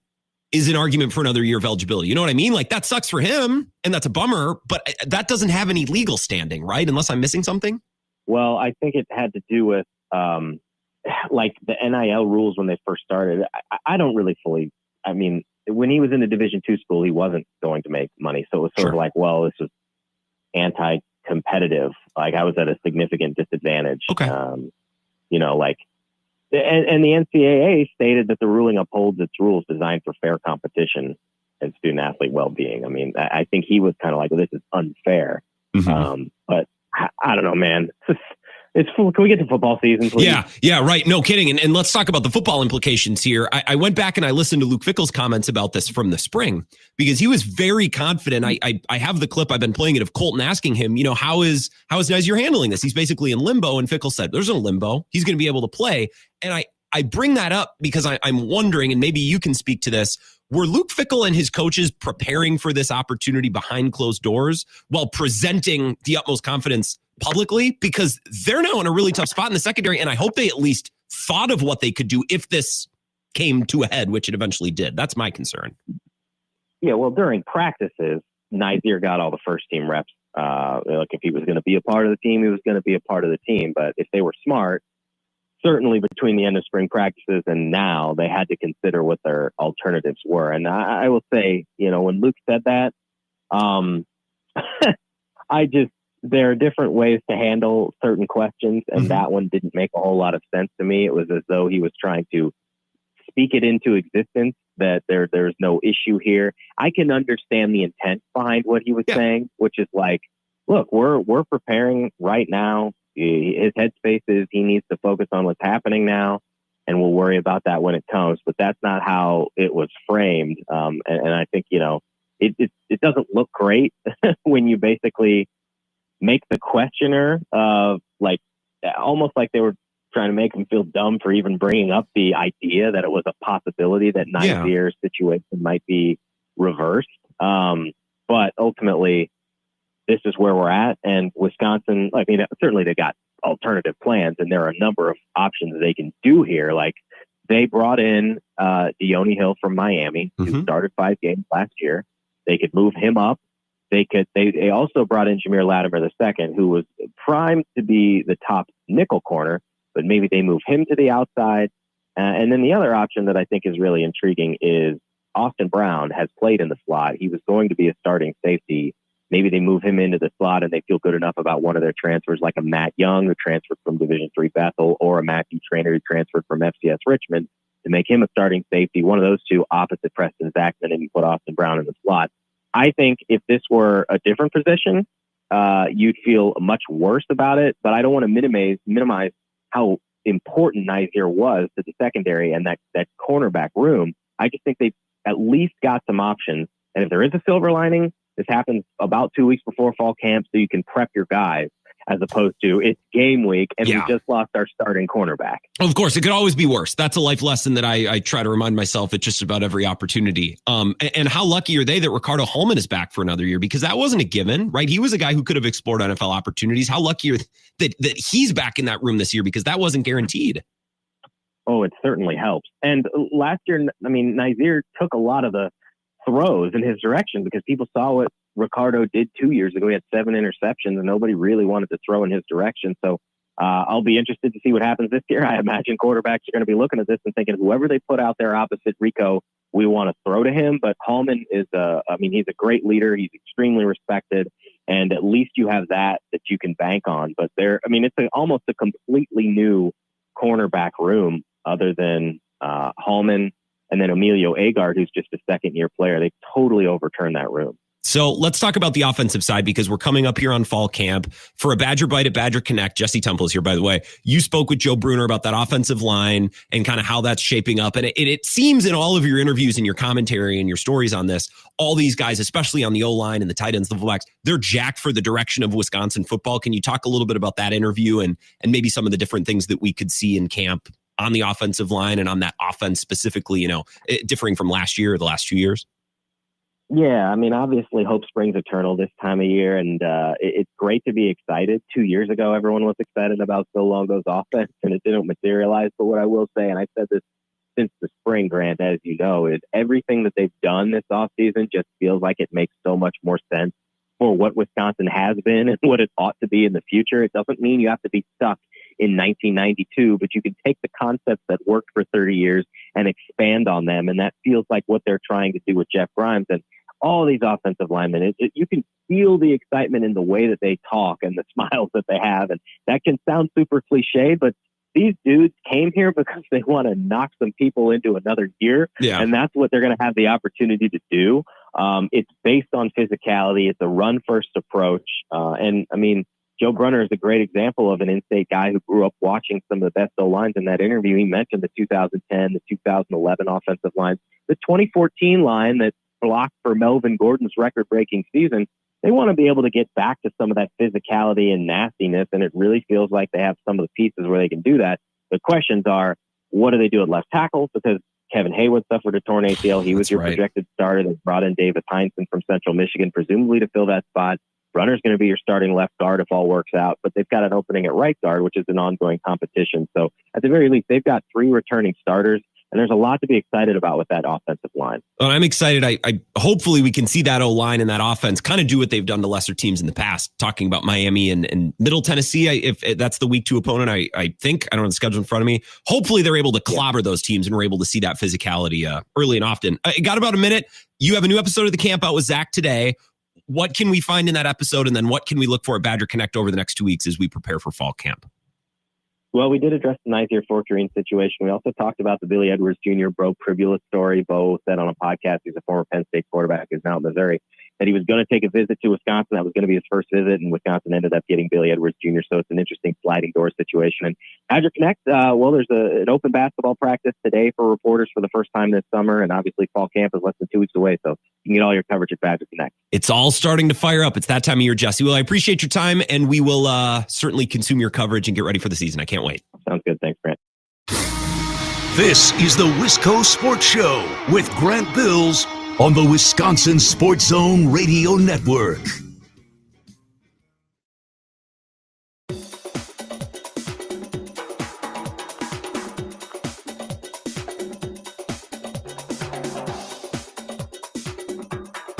[SPEAKER 8] is an argument for another year of eligibility. You know what I mean? Like, that sucks for him, and that's a bummer, but that doesn't have any legal standing, right? Unless I'm missing something?
[SPEAKER 13] Well, I think it had to do with, like, the NIL rules when they first started. I don't really fully, I mean, when he was in a Division II school, he wasn't going to make money. So it was sort of like, well, this was anti-competitive. Like, I was at a significant disadvantage.
[SPEAKER 8] Okay.
[SPEAKER 13] You know, like, and the NCAA stated that the ruling upholds its rules designed for fair competition and student athlete well-being. I mean, I think he was kind of like, well, this is unfair. But I don't know, man. Can we get to football season, please?
[SPEAKER 8] Yeah, right. No kidding. And let's talk about the football implications here. I went back and I listened to Luke Fickell's comments about this from the spring, because he was very confident. I have the clip. I've been playing it of Colten asking him, you know, how is Nyzier handling this? He's basically in limbo. And Fickell said, there's no limbo. He's going to be able to play. And I bring that up because I'm wondering, and maybe you can speak to this, were Luke Fickell and his coaches preparing for this opportunity behind closed doors while presenting the utmost confidence publicly? Because they're now in a really tough spot in the secondary, and I hope they at least thought of what they could do if this came to a head, which it eventually did. That's my concern.
[SPEAKER 13] Yeah, well, during practices, Nyzier got all the first team reps. Like, if he was going to be a part of the team, he was going to be a part of the team. But if they were smart, certainly between the end of spring practices and now, they had to consider what their alternatives were. And I will say, you know, when Luke said that, there are different ways to handle certain questions, and that one didn't make a whole lot of sense to me. It was as though he was trying to speak it into existence, that there's no issue here. I can understand the intent behind what he was saying, which is like, look, we're preparing right now. His headspace is he needs to focus on what's happening now, and we'll worry about that when it comes. But that's not how it was framed. And I think, you know, it doesn't look great when you basically make the questioner like almost like they were trying to make him feel dumb for even bringing up the idea that it was a possibility that Nyzier's situation might be reversed. But ultimately, this is where we're at. And Wisconsin, I mean, certainly they got alternative plans, and there are a number of options they can do here. Like, they brought in Deone Hill from Miami, who started 5 games last year. They could move him up. They also brought in Jameer Latimer II, who was primed to be the top nickel corner, but maybe they move him to the outside. And then the other option that I think is really intriguing is Austin Brown has played in the slot. He was going to be a starting safety. Maybe they move him into the slot and they feel good enough about one of their transfers, like a Matt Young, who transferred from Division III Bethel, or a Matthew Trainer, who transferred from FCS Richmond, to make him a starting safety. One of those two opposite Preston Zachman, and you put Austin Brown in the slot. I think if this were a different position, you'd feel much worse about it. But I don't want to minimize how important Nyzier was to the secondary and that cornerback room. I just think they've at least got some options. And if there is a silver lining, this happens about 2 weeks before fall camp, so you can prep your guys, as opposed to it's game week and we just lost our starting cornerback.
[SPEAKER 8] Of course, it could always be worse. That's a life lesson that I try to remind myself at just about every opportunity. And how lucky are they that Ricardo Holman is back for another year? Because that wasn't a given, right? He was a guy who could have explored NFL opportunities. How lucky are that he's back in that room this year, because that wasn't guaranteed.
[SPEAKER 13] Oh, it certainly helps. And last year, I mean, Nyzier took a lot of the throws in his direction because people saw what Ricardo did 2 years ago. He had 7 interceptions and nobody really wanted to throw in his direction. So I'll be interested to see what happens this year. I imagine quarterbacks are going to be looking at this and thinking, whoever they put out there opposite Rico, we want to throw to him. But Holman is he's a great leader. He's extremely respected. And at least you have that you can bank on. But it's almost a completely new cornerback room other than Holman and then Emilio Agard, who's just a second-year player. They totally overturned that room.
[SPEAKER 8] So let's talk about the offensive side because we're coming up here on fall camp for a Badger Bite at Badger Connect. Jesse Temple is here, by the way. You spoke with Joe Bruner about that offensive line and kind of how that's shaping up. And it seems in all of your interviews and your commentary and your stories on this, all these guys, especially on the O-line and the tight ends, the fullbacks, they're jacked for the direction of Wisconsin football. Can you talk a little bit about that interview and maybe some of the different things that we could see in camp on the offensive line and on that offense specifically, differing from last year or the last 2 years?
[SPEAKER 13] Yeah, I mean, obviously hope springs eternal this time of year, and it's great to be excited. 2 years ago, everyone was excited about So Longo's offense, and it didn't materialize. But what I will say, and I've said this since the spring, Grant, as you know, is everything that they've done this offseason just feels like it makes so much more sense for what Wisconsin has been and what it ought to be in the future. It doesn't mean you have to be stuck in 1992, but you can take the concepts that worked for 30 years and expand on them. And that feels like what they're trying to do with Jeff Grimes and all these offensive linemen. You can feel the excitement in the way that they talk and the smiles that they have. And that can sound super cliche, but these dudes came here because they want to knock some people into another gear.
[SPEAKER 8] Yeah.
[SPEAKER 13] And that's what they're going to have the opportunity to do. It's based on physicality. It's a run first approach. And I mean, Joe Brunner is a great example of an in-state guy who grew up watching some of the best O-lines. In that interview, he mentioned the 2010, the 2011 offensive line, the 2014 line that blocked for Melvin Gordon's record-breaking season. They want to be able to get back to some of that physicality and nastiness, and it really feels like they have some of the pieces where they can do that. The questions are, what do they do at left tackle? Because Kevin Haywood suffered a torn ACL. He was your projected starter. They brought in David Heinsohn from Central Michigan, presumably to fill that spot. Brunner's going to be your starting left guard if all works out, but they've got an opening at right guard, which is an ongoing competition. So at the very least, they've got 3 returning starters, and there's a lot to be excited about with that offensive line.
[SPEAKER 8] Well, I'm excited. I hopefully we can see that O-line and that offense kind of do what they've done to lesser teams in the past, talking about Miami and Middle Tennessee. If that's the week 2 opponent, I think, I don't have the schedule in front of me. Hopefully they're able to clobber those teams and we're able to see that physicality early and often. Got about a minute. You have a new episode of The Camp Out with Zach today. What can we find in that episode? And then what can we look for at Badger Connect over the next 2 weeks as we prepare for fall camp?
[SPEAKER 13] Well, we did address the Nyzier Fourqurean situation. We also talked about the Billy Edwards Jr. Bro Pribula story. Bo said on a podcast, he's a former Penn State quarterback who's now in Missouri, that he was going to take a visit to Wisconsin. That was going to be his first visit, and Wisconsin ended up getting Billy Edwards Jr., so it's an interesting sliding door situation. And Badger Connect, well, there's an open basketball practice today for reporters for the first time this summer, and obviously fall camp is less than 2 weeks away, so you can get all your coverage at Badger Connect.
[SPEAKER 8] It's all starting to fire up. It's that time of year, Jesse. Well, I appreciate your time, and we will certainly consume your coverage and get ready for the season. I can't wait.
[SPEAKER 13] Sounds good. Thanks, Grant.
[SPEAKER 1] This is the Wisco Sports Show with Grant Bills on the Wisconsin Sports Zone Radio Network.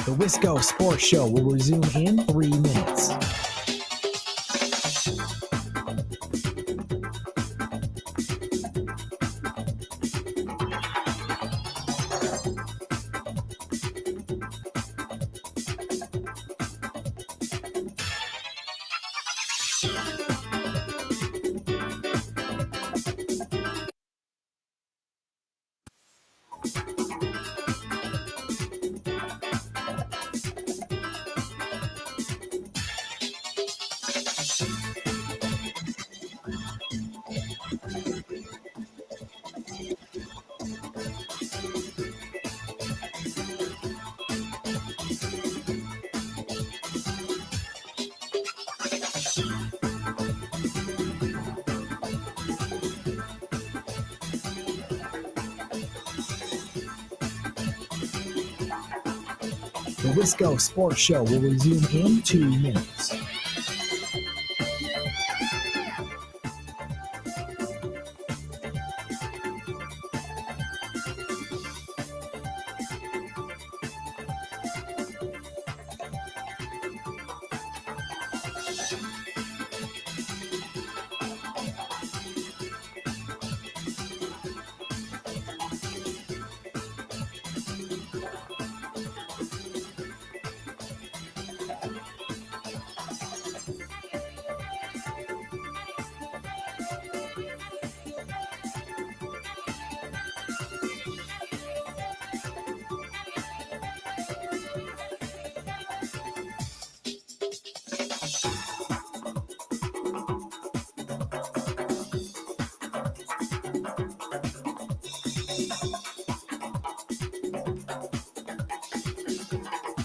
[SPEAKER 9] The Wisco Sports Show will resume in 3 minutes. The Wisco Sports Show will resume in 2 minutes.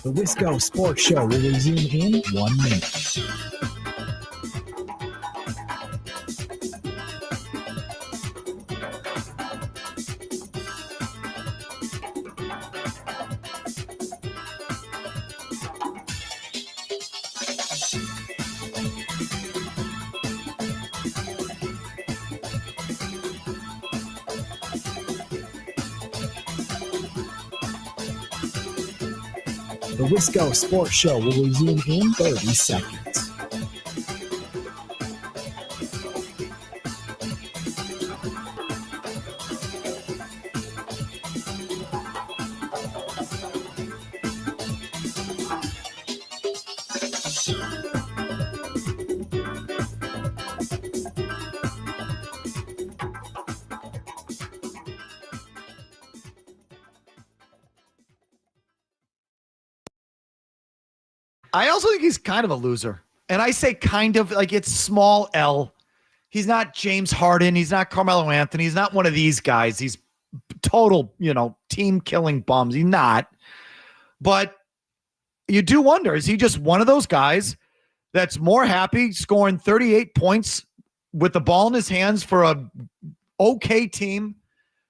[SPEAKER 9] The Wisco Sports Show will resume in 1 minute. The Wisco Sports Show will resume in 30 seconds.
[SPEAKER 10] I also think he's kind of a loser. And I say kind of, like, it's small L. He's not James Harden. He's not Carmelo Anthony. He's not one of these guys. He's total, team killing bums. He's not. But you do wonder, is he just one of those guys that's more happy scoring 38 points with the ball in his hands for a okay team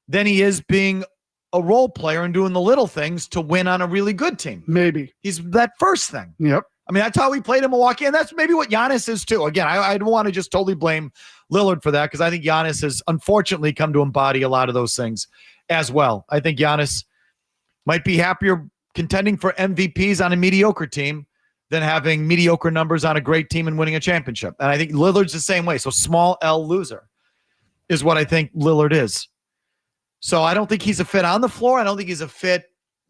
[SPEAKER 10] than he is being a role player and doing the little things to win on a really good team?
[SPEAKER 11] Maybe.
[SPEAKER 10] He's that first thing.
[SPEAKER 11] Yep.
[SPEAKER 10] I mean, that's how he played in Milwaukee, and that's maybe what Giannis is too. Again, I don't want to just totally blame Lillard for that, because I think Giannis has unfortunately come to embody a lot of those things as well. I think Giannis might be happier contending for MVPs on a mediocre team than having mediocre numbers on a great team and winning a championship. And I think Lillard's the same way. So small L loser is what I think Lillard is. So I don't think he's a fit on the floor. I don't think he's a fit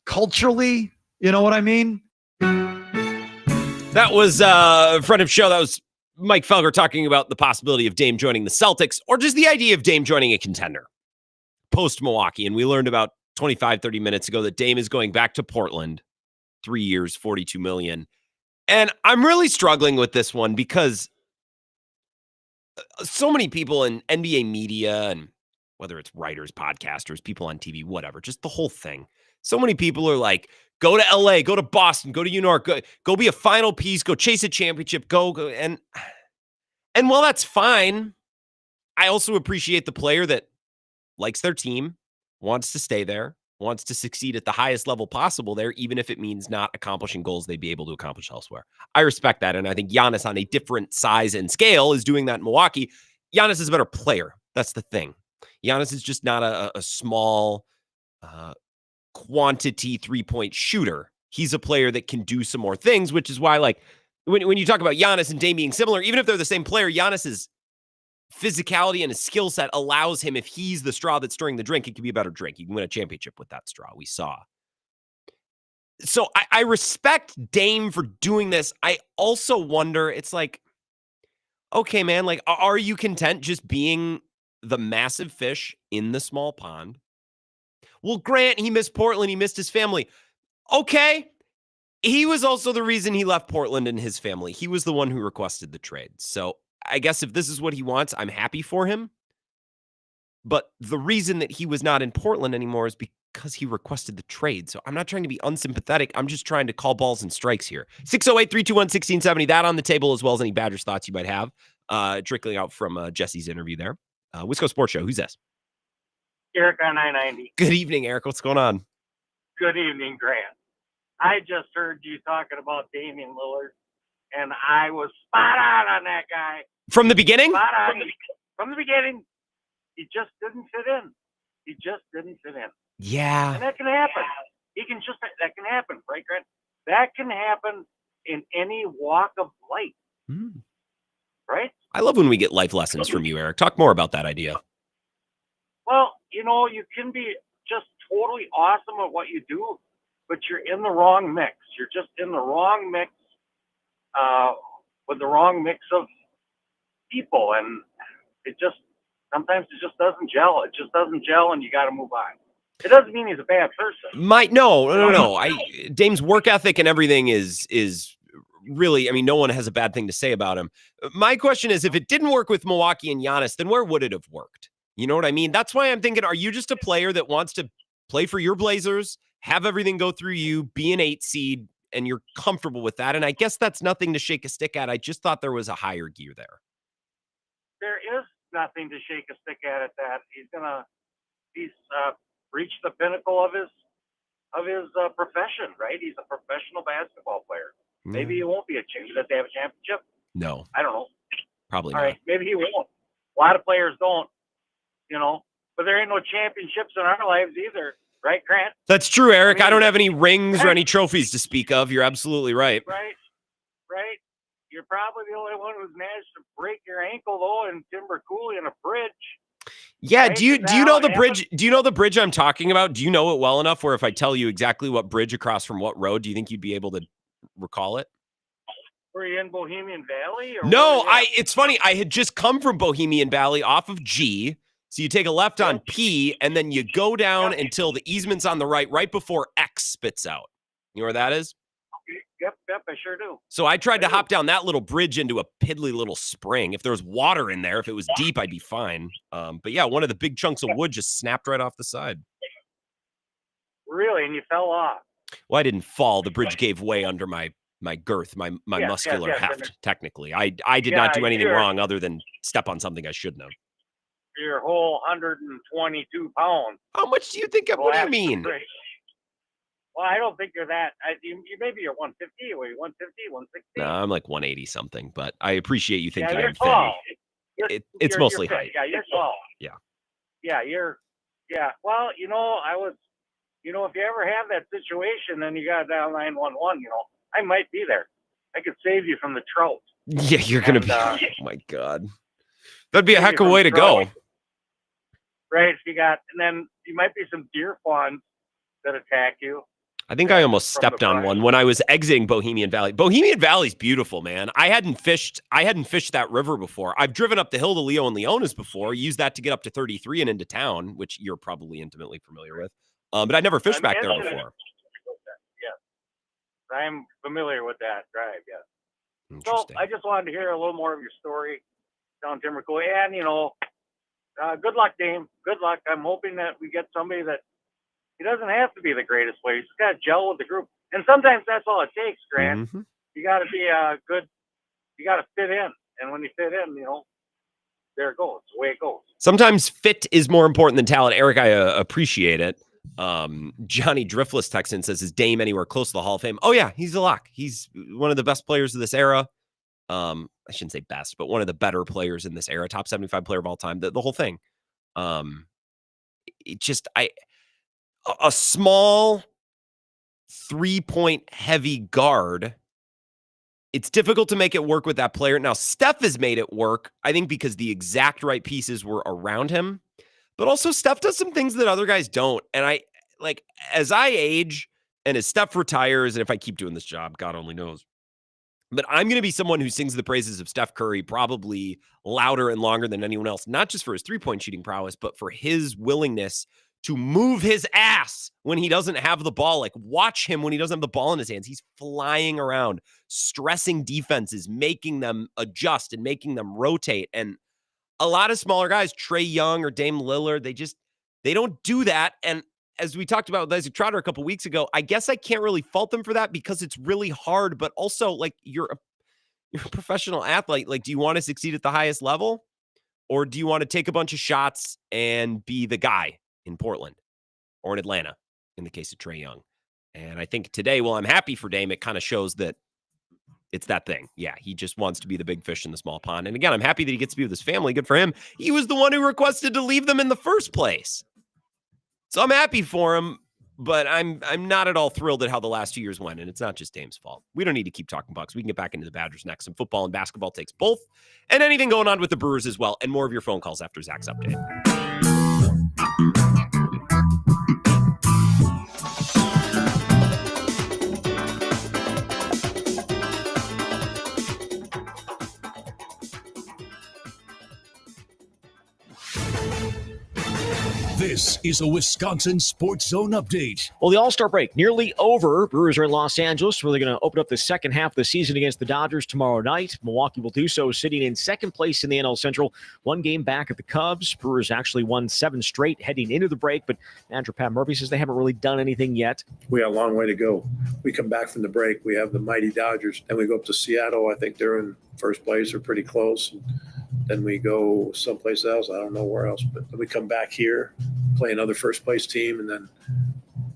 [SPEAKER 10] culturally. You know what I mean?
[SPEAKER 8] That was a friend of show. That was Mike Felger talking about the possibility of Dame joining the Celtics, or just the idea of Dame joining a contender post Milwaukee. And we learned about 25, 30 minutes ago that Dame is going back to Portland, 3 years, $42 million. And I'm really struggling with this one because so many people in NBA media, and whether it's writers, podcasters, people on TV, whatever, just the whole thing. So many people are like, go to LA, go to Boston, go to New York, go be a final piece, go chase a championship, go. And while that's fine, I also appreciate the player that likes their team, wants to stay there, wants to succeed at the highest level possible there, even if it means not accomplishing goals they'd be able to accomplish elsewhere. I respect that. And I think Giannis, on a different size and scale, is doing that in Milwaukee. Giannis is a better player. That's the thing. Giannis is just not a small quantity three-point shooter. He's a player that can do some more things, which is why, like, when you talk about Giannis and Dame being similar, even if they're the same player, Giannis's physicality and his skill set allows him, if he's the straw that's stirring the drink, it can be a better drink. You can win a championship with that straw. We saw. So I respect Dame for doing this. I also wonder, it's like, okay, man, like, are you content just being the massive fish in the small pond? Well, Grant, he missed Portland. He missed his family. Okay. He was also the reason he left Portland and his family. He was the one who requested the trade. So I guess if this is what he wants, I'm happy for him. But the reason that he was not in Portland anymore is because he requested the trade. So I'm not trying to be unsympathetic. I'm just trying to call balls and strikes here. 608-321-1670. That on the table, as well as any Badgers thoughts you might have. Trickling out from Jesse's interview there. Wisco Sports Show. Who's this?
[SPEAKER 14] Eric on I-90.
[SPEAKER 8] Good evening, Eric. What's going on?
[SPEAKER 14] Good evening, Grant. I just heard you talking about Damian Lillard, and I was spot on that guy.
[SPEAKER 8] From the beginning?
[SPEAKER 14] Spot on. From the beginning. He just didn't fit in.
[SPEAKER 8] Yeah.
[SPEAKER 14] And that can happen. That can happen, right, Grant? That can happen in any walk of life. Right?
[SPEAKER 8] I love when we get life lessons from you, Eric. Talk more about that idea.
[SPEAKER 14] Well, you can be just totally awesome at what you do, but you're in the wrong mix. You're just in the wrong mix with the wrong mix of people. And sometimes it just doesn't gel. It just doesn't gel, and you got to move on. It doesn't mean he's a bad person.
[SPEAKER 8] No. Dame's work ethic and everything is really, I mean, no one has a bad thing to say about him. My question is, if it didn't work with Milwaukee and Giannis, then where would it have worked? You know what I mean? That's why I'm thinking, are you just a player that wants to play for your Blazers, have everything go through you, be an 8 seed, and you're comfortable with that. And I guess that's nothing to shake a stick at. I just thought there was a higher gear there.
[SPEAKER 14] There is nothing to shake a stick at that. He's reached the pinnacle of his profession, right? He's a professional basketball player. Maybe he won't be a champion. Does they have a championship?
[SPEAKER 8] No.
[SPEAKER 14] I don't know.
[SPEAKER 8] Probably
[SPEAKER 14] All
[SPEAKER 8] not.
[SPEAKER 14] right, maybe he won't. A lot of players don't, but there ain't no championships in our lives either, right, Grant?
[SPEAKER 8] That's true, Eric. I don't have any rings or any trophies to speak of. You're absolutely right.
[SPEAKER 14] Right. You're probably the only one who's managed to break your ankle though in Timber Cooley in a bridge.
[SPEAKER 8] Yeah,
[SPEAKER 14] right?
[SPEAKER 8] do you know the bridge? Do you know the bridge I'm talking about? Do you know it well enough where if I tell you exactly what bridge across from what road, do you think you'd be able to recall it?
[SPEAKER 14] Were you in Bohemian Valley? Or
[SPEAKER 8] No, it's funny. I had just come from Bohemian Valley off of G. So you take a left on P and then you go down until the easement's on the right before X spits out. You know where that is?
[SPEAKER 14] Yep, I sure do.
[SPEAKER 8] So I tried to hop down that little bridge into a piddly little spring. If there was water in there, if it was deep, I'd be fine. But yeah, one of the big chunks of wood just snapped right off the side.
[SPEAKER 14] Really? And you fell off?
[SPEAKER 8] Well, I didn't fall. The bridge gave way under my girth, my muscular heft, technically. I did not do anything wrong other than step on something I shouldn't have.
[SPEAKER 14] Your whole 122 pounds.
[SPEAKER 8] How much do you think? What do you mean?
[SPEAKER 14] Well, I don't think you're that. You maybe you're 150. Were you 150, 160?
[SPEAKER 8] No, I'm like 180 something, but I appreciate you thinking
[SPEAKER 14] you're
[SPEAKER 8] I'm
[SPEAKER 14] tall.
[SPEAKER 8] It's mostly
[SPEAKER 14] you're
[SPEAKER 8] height.
[SPEAKER 14] Yeah, you're tall.
[SPEAKER 8] Yeah.
[SPEAKER 14] Yeah, well, if you ever have that situation, then you got to dial 911, I might be there. I could save you from the trout.
[SPEAKER 8] Yeah, you're going to be, oh my God. That'd be a heck of a way to go.
[SPEAKER 14] Right. And then you might be some deer fawns that attack you.
[SPEAKER 8] I think I almost stepped on one when I was exiting Bohemian Valley. Bohemian Valley's beautiful, man. I hadn't fished that river before. I've driven up the hill to Leo and Leona's before, used that to get up to 33 and into town, which you're probably intimately familiar with. But I'd never fished back there before.
[SPEAKER 14] Yes. I'm familiar with that drive, yes. So I just wanted to hear a little more of your story down Timbercool. And, good luck, Dame. Good luck. I'm hoping that we get somebody that he doesn't have to be the greatest player. He's got to gel with the group. And sometimes that's all it takes, Grant.
[SPEAKER 8] Mm-hmm.
[SPEAKER 14] You got to be you got to fit in. And when you fit in, there it goes. The way it goes.
[SPEAKER 8] Sometimes fit is more important than talent. Eric, I appreciate it. Johnny Driftless texts in says, is Dame anywhere close to the Hall of Fame? Oh yeah, he's a lock. He's one of the best players of this era. I shouldn't say best, but one of the better players in this era, top 75 player of all time, the whole thing. A small 3-point heavy guard. It's difficult to make it work with that player. Now, Steph has made it work, I think, because the exact right pieces were around him. But also, Steph does some things that other guys don't. And as I age and as Steph retires, and if I keep doing this job, God only knows. But I'm going to be someone who sings the praises of Steph Curry probably louder and longer than anyone else, not just for his 3-point shooting prowess, but for his willingness to move his ass when he doesn't have the ball. Like, watch him when he doesn't have the ball in his hands. He's flying around, stressing defenses, making them adjust and making them rotate. And a lot of smaller guys, Trae Young or Dame Lillard, they don't do that. And as we talked about with Isaac Trotter a couple weeks ago, I guess I can't really fault them for that because it's really hard. But also, like, you're a professional athlete. Like, do you want to succeed at the highest level? Or do you want to take a bunch of shots and be the guy in Portland or in Atlanta in the case of Trae Young? And I think today, while I'm happy for Dame, it kind of shows that it's that thing. Yeah, he just wants to be the big fish in the small pond. And again, I'm happy that he gets to be with his family. Good for him. He was the one who requested to leave them in the first place. So I'm happy for him, but I'm not at all thrilled at how the last 2 years went. And it's not just Dame's fault. We don't need to keep talking Bucks. We can get back into the Badgers next. Some football and basketball takes both, and anything going on with the Brewers as well. And more of your phone calls after Zach's update.
[SPEAKER 1] This is a Wisconsin Sports Zone update.
[SPEAKER 2] Well, the All-Star break nearly over. Brewers are in Los Angeles, where they're going to open up the second half of the season against the Dodgers tomorrow night. Milwaukee will do so, sitting in second place in the NL Central, one game back at the Cubs. Brewers actually won 7 straight heading into the break, but manager Pat Murphy says they haven't really done anything yet.
[SPEAKER 15] We have a long way to go. We come back from the break. We have the mighty Dodgers. Then we go up to Seattle. I think they're in first place or pretty close. And then we go someplace else. I don't know where else. But then we come back here, play another first place team, and then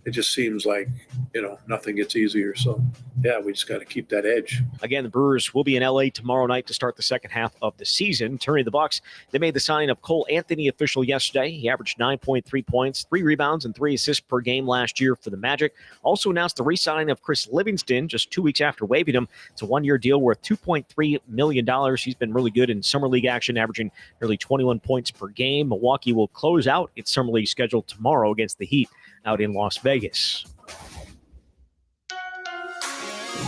[SPEAKER 15] it just seems like, nothing gets easier. So, yeah, we just got to keep that edge.
[SPEAKER 2] Again, the Brewers will be in L.A. tomorrow night to start the second half of the season. Turning the Bucks, they made the signing of Cole Anthony official yesterday. He averaged 9.3 points, 3 rebounds, and 3 assists per game last year for the Magic. Also announced the re-signing of Chris Livingston just 2 weeks after waiving him. It's a 1-year deal worth $2.3 million. He's been really good in summer league action, averaging nearly 21 points per game. Milwaukee will close out its summer league schedule tomorrow against the Heat out in Las Vegas.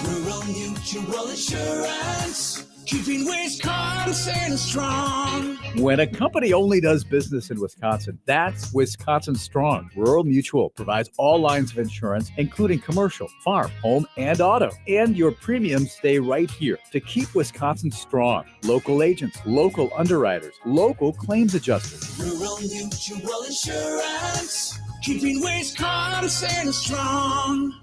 [SPEAKER 4] Rural Mutual Insurance, keeping Wisconsin strong.
[SPEAKER 5] When a company only does business in Wisconsin, that's Wisconsin Strong. Rural Mutual provides all lines of insurance, including commercial, farm, home, and auto. And your premiums stay right here to keep Wisconsin strong. Local agents, local underwriters, local claims adjusters.
[SPEAKER 4] Rural Mutual Insurance, keeping Wisconsin strong.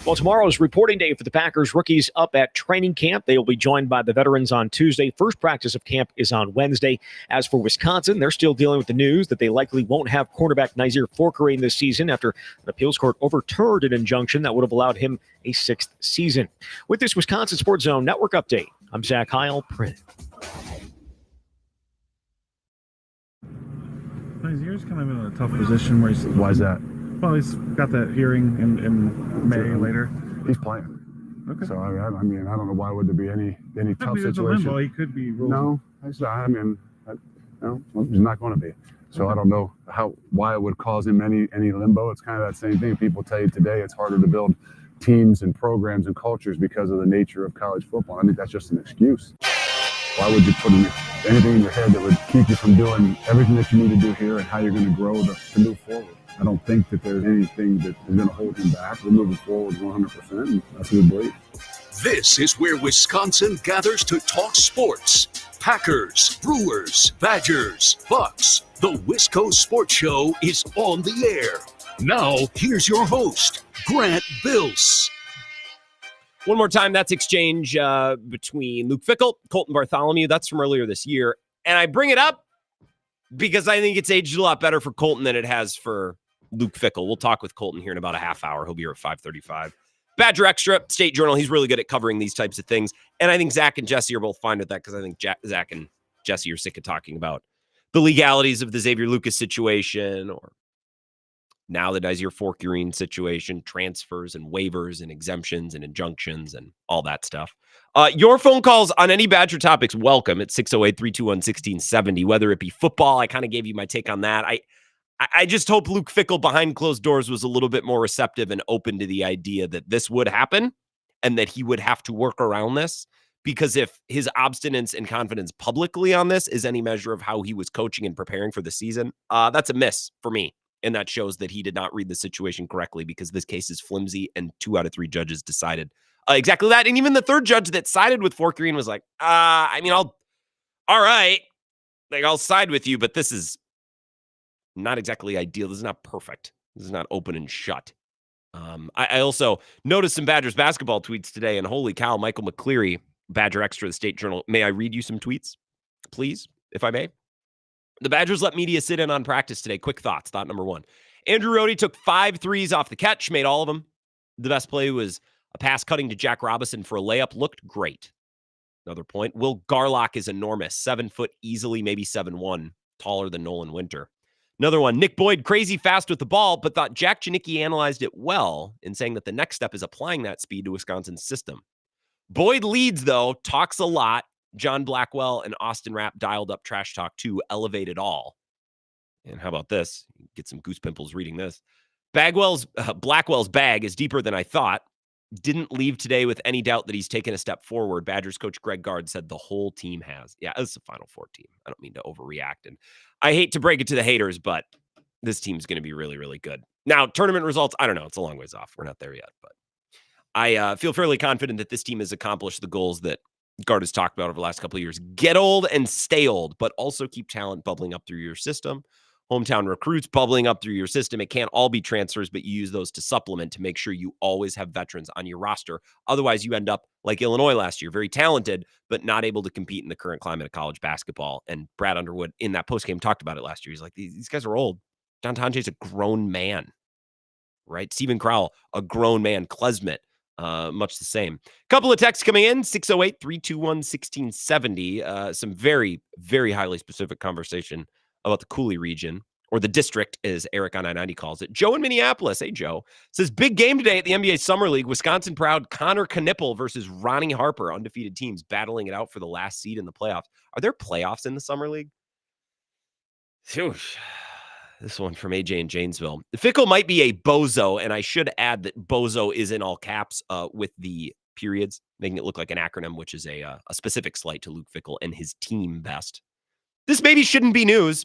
[SPEAKER 2] Well, tomorrow is reporting day for the Packers rookies up at training camp. They will be joined by the veterans on Tuesday. First practice of camp is on Wednesday. As for Wisconsin, they're still dealing with the news that they likely won't have cornerback Nyzier Fourqurean this season after an appeals court overturned an injunction that would have allowed him a 6th season. With this Wisconsin Sports Zone Network update, I'm Zach Heil.
[SPEAKER 6] Nyzier's kind of in a tough position where he's.
[SPEAKER 7] Why is that?
[SPEAKER 6] Well, he's got that hearing in May later.
[SPEAKER 7] He's playing.
[SPEAKER 6] Okay.
[SPEAKER 7] So I don't know why would there be any tough
[SPEAKER 6] Maybe there's a
[SPEAKER 7] situation.
[SPEAKER 6] limbo. He could be ruled.
[SPEAKER 7] No, he's not going to be. So I don't know why it would cause him any limbo. It's kind of that same thing. People tell you today it's harder to build teams and programs and cultures because of the nature of college football. I think that's just an excuse. Why would you put anything in your head that would keep you from doing everything that you need to do here and how you're going to grow to move forward? I don't think that there's anything that is going to hold him back. We're moving forward 100%, and that's what we believe.
[SPEAKER 1] This is where Wisconsin gathers to talk sports. Packers, Brewers, Badgers, Bucks. The Wisco Sports Show is on the air. Now, here's your host, Grant Bills.
[SPEAKER 8] One more time, that's exchange between Luke Fickell, Colten Bartholomew. That's from earlier this year. And I bring it up because I think it's aged a lot better for Colten than it has for Luke Fickell. We'll talk with Colten here in about a half hour. He'll be here at 5:35. Badger Extra, State Journal. He's really good at covering these types of things. And I think Zach and Jesse are both fine with that because I think Zach and Jesse are sick of talking about the legalities of the Xavier Lucas situation or now the Nyzier Fourqurean situation, transfers and waivers and exemptions and injunctions and all that stuff. Your phone calls on any Badger topics, welcome at 608-321-1670, whether it be football. I kind of gave you my take on that. I just hope Luke Fickell behind closed doors was a little bit more receptive and open to the idea that this would happen and that he would have to work around this. Because if his obstinance and confidence publicly on this is any measure of how he was coaching and preparing for the season, that's a miss for me. And that shows that he did not read the situation correctly because this case is flimsy and 2 out of 3 judges decided exactly that. And even the third judge that sided with Fourqurean was like, all right, like I'll side with you, but this is not exactly ideal. This is not perfect. This is not open and shut. I also noticed some Badgers basketball tweets today, and holy cow, Michael McCleary, Badger Extra, the State Journal. May I read you some tweets, please, if I may? The Badgers let media sit in on practice today. Quick thoughts. Thought number 1. Andrew Rohde took 5 threes off the catch, made all of them. The best play was a pass cutting to Jack Robinson for a layup. Looked great. Another point. Will Garlock is enormous. 7 foot easily, maybe 7'1", taller than Nolan Winter. Another one. Nick Boyd, crazy fast with the ball, but thought Jack Janicki analyzed it well in saying that the next step is applying that speed to Wisconsin's system. Boyd leads, though, talks a lot. John Blackwell and Austin Rapp dialed up trash talk too, elevated all. And how about this? Get some goose pimples reading this. Blackwell's bag is deeper than I thought. Didn't leave today with any doubt that he's taken a step forward. Badgers coach Greg Gard said the whole team has. Yeah, it's a Final Four team. I don't mean to overreact. And I hate to break it to the haters, but this team's going to be really, really good. Now, tournament results, I don't know. It's a long ways off. We're not there yet, but I feel fairly confident that this team has accomplished the goals that Gard has talked about over the last couple of years. Get old and stay old, but also keep talent bubbling up through your system. Hometown recruits bubbling up through your system. It can't all be transfers, but you use those to supplement to make sure you always have veterans on your roster. Otherwise, you end up like Illinois last year, very talented, but not able to compete in the current climate of college basketball. And Brad Underwood in that postgame talked about it last year. He's like, these guys are old. John Tonje's a grown man, right? Stephen Crowell, a grown man. Klesmet, much the same. Couple of texts coming in, 608-321-1670. Some very, very highly specific conversation about the Cooley region, or the district, as Eric on I-90 calls it. Joe in Minneapolis, hey, Joe, says, big game today at the NBA Summer League. Wisconsin proud Connor Knippel versus Ronnie Harper, undefeated teams battling it out for the last seed in the playoffs. Are there playoffs in the Summer League? Phew. This one from AJ in Janesville. Fickle might be a bozo, and I should add that bozo is in all caps with the periods, making it look like an acronym, which is a specific slight to Luke Fickle and his team best. This maybe shouldn't be news.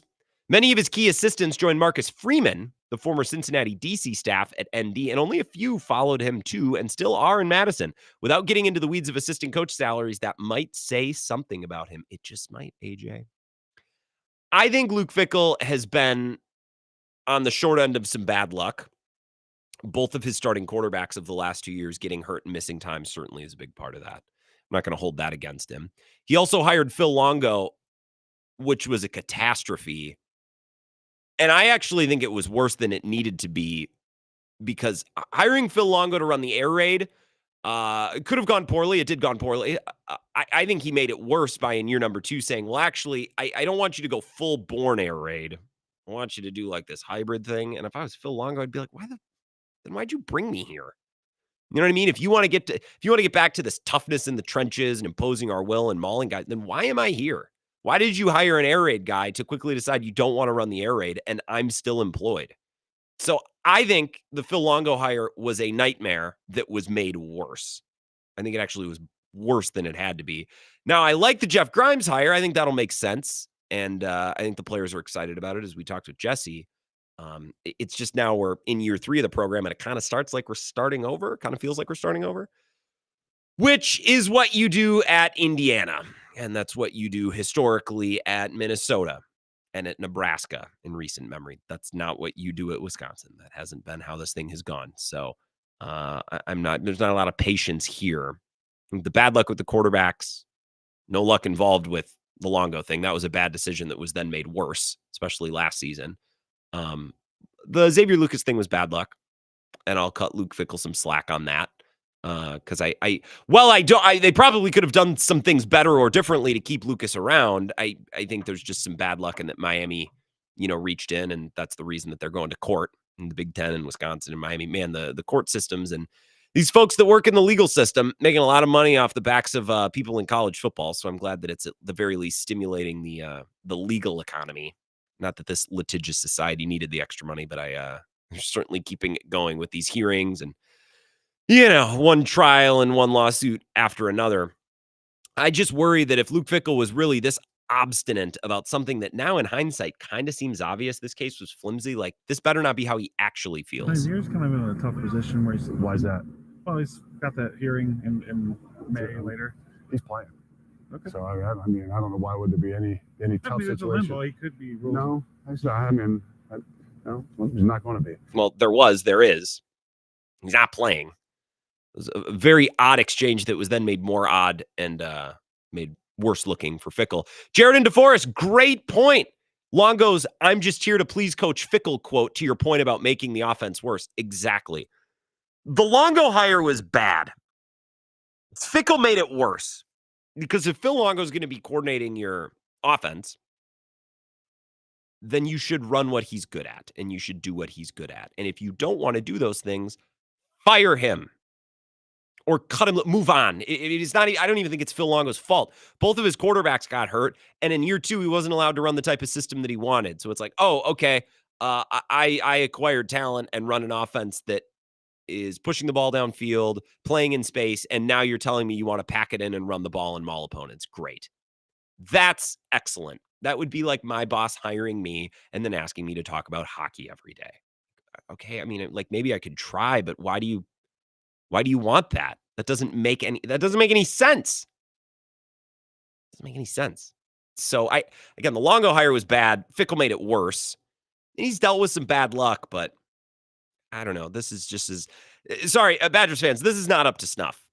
[SPEAKER 8] Many of his key assistants joined Marcus Freeman, the former Cincinnati DC staff at ND, and only a few followed him too and still are in Madison. Without getting into the weeds of assistant coach salaries, that might say something about him. It just might, AJ. I think Luke Fickle has been on the short end of some bad luck. Both of his starting quarterbacks of the last 2 years getting hurt and missing time certainly is a big part of that. I'm not going to hold that against him. He also hired Phil Longo, which was a catastrophe. And I actually think it was worse than it needed to be, because hiring Phil Longo to run the air raid it could have gone poorly. It did gone poorly. I think he made it worse by in year number 2 saying, well, actually, I don't want you to go full-born air raid. I want you to do like this hybrid thing. And if I was Phil Longo, I'd be like, why'd you bring me here? You know what I mean? If you want to get back to this toughness in the trenches and imposing our will and mauling guys, then why am I here? Why did you hire an air raid guy to quickly decide you don't want to run the air raid and I'm still employed? So I think the Phil Longo hire was a nightmare that was made worse. I think it actually was worse than it had to be. Now, I like the Jeff Grimes hire. I think that'll make sense. And I think the players are excited about it, as we talked with Jesse. It's just now we're in year 3 of the program, and it kind of starts like we're starting over. Kind of feels like we're starting over, which is what you do at Indiana. And that's what you do historically at Minnesota and at Nebraska in recent memory. That's not what you do at Wisconsin. That hasn't been how this thing has gone. So there's not a lot of patience here. The bad luck with the quarterbacks, no luck involved with the Longo thing. That was a bad decision that was then made worse, especially last season. The Xavier Lucas thing was bad luck, and I'll cut Luke Fickle some slack on that. Because they probably could have done some things better or differently to keep Lucas around. I think there's just some bad luck in that Miami, reached in, and that's the reason that they're going to court in the Big Ten in Wisconsin and Miami. Man, the court systems and these folks that work in the legal system making a lot of money off the backs of people in college football. So I'm glad that it's at the very least stimulating the legal economy. Not that this litigious society needed the extra money, but they're certainly keeping it going with these hearings and one trial and one lawsuit after another. I just worry that if Luke Fickle was really this obstinate about something that now in hindsight kind of seems obvious, this case was flimsy, like this better not be how he actually feels.
[SPEAKER 6] Nyzier's kind of in a tough position where he's...
[SPEAKER 7] Why is that?
[SPEAKER 6] Well, he's got that hearing in May later.
[SPEAKER 7] He's playing.
[SPEAKER 6] Okay.
[SPEAKER 7] So, I mean, I don't know why would there be any tough
[SPEAKER 6] There's a
[SPEAKER 7] situation.
[SPEAKER 6] limbo. He could be ruled.
[SPEAKER 7] No, he's not going to be.
[SPEAKER 8] Well, there is. He's not playing. It was a very odd exchange that was then made more odd and made worse looking for Fickle. Jared in DeForest, great point. Longo's "I'm just here to please Coach Fickle" quote to your point about making the offense worse. Exactly. The Longo hire was bad. Fickle made it worse. Because if Phil Longo is going to be coordinating your offense, then you should run what he's good at and you should do what he's good at. And if you don't want to do those things, fire him. Or cut him, move on. It is not. I don't even think it's Phil Longo's fault. Both of his quarterbacks got hurt, and in year 2, he wasn't allowed to run the type of system that he wanted. So it's like, oh, okay, I acquired talent and run an offense that is pushing the ball downfield, playing in space, and now you're telling me you want to pack it in and run the ball and maul opponents. Great. That's excellent. That would be like my boss hiring me and then asking me to talk about hockey every day. Okay, I mean, like maybe I could try, but why do you want that? That doesn't make any sense. Doesn't make any sense. So again, the Longo hire was bad. Fickle made it worse. And he's dealt with some bad luck, but I don't know. This is just sorry, Badgers fans, this is not up to snuff.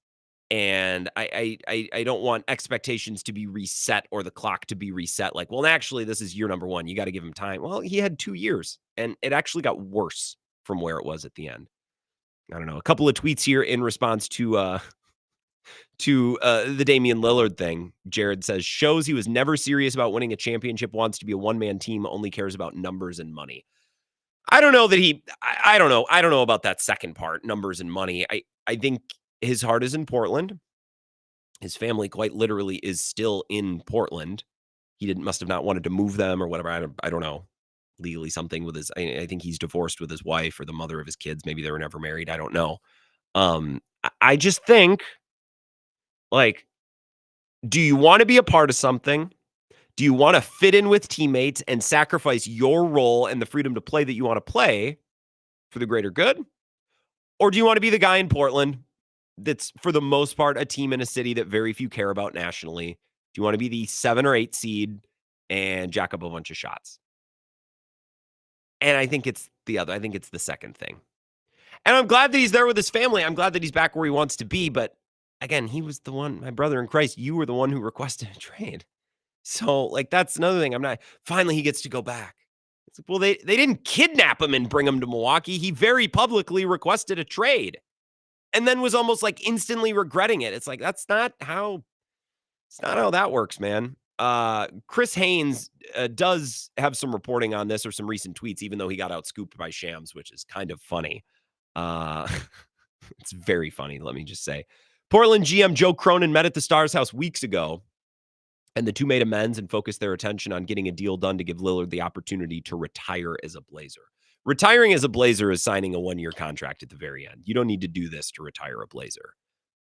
[SPEAKER 8] And I don't want expectations to be reset or the clock to be reset. Like, well, actually, this is year number 1. You got to give him time. Well, he had 2 years, and it actually got worse from where it was at the end. I don't know. A couple of tweets here in response to the Damian Lillard thing. Jared says, shows he was never serious about winning a championship, wants to be a one-man team, only cares about numbers and money. I don't know that I don't know. I don't know about that second part, numbers and money. I think his heart is in Portland. His family quite literally is still in Portland. He must have not wanted to move them or whatever. I don't know. Legally something with his, I think he's divorced with his wife or the mother of his kids. Maybe they were never married. I don't know. I just think, like, do you want to be a part of something? Do you want to fit in with teammates and sacrifice your role and the freedom to play that you want to play for the greater good? Or do you want to be the guy in Portland that's, for the most part, a team in a city that very few care about nationally? Do you want to be the 7 or 8 seed and jack up a bunch of shots? And I think it's the other. I think it's the second thing. And I'm glad that he's there with his family. I'm glad that he's back where he wants to be. But again, he was the one, my brother in Christ, you were the one who requested a trade. So, like, that's another thing. Finally, he gets to go back. It's like, well, they didn't kidnap him and bring him to Milwaukee. He very publicly requested a trade and then was almost like instantly regretting it. It's like, that's not how that works, man. Chris Haynes does have some reporting on this or some recent tweets, even though he got outscooped by Shams, which is kind of funny. It's very funny, let me just say. Portland GM Joe Cronin met at the Stars house weeks ago, and the two made amends and focused their attention on getting a deal done to give Lillard the opportunity to retire as a Blazer. Retiring as a Blazer is signing a 1-year contract at the very end. You don't need to do this to retire a Blazer.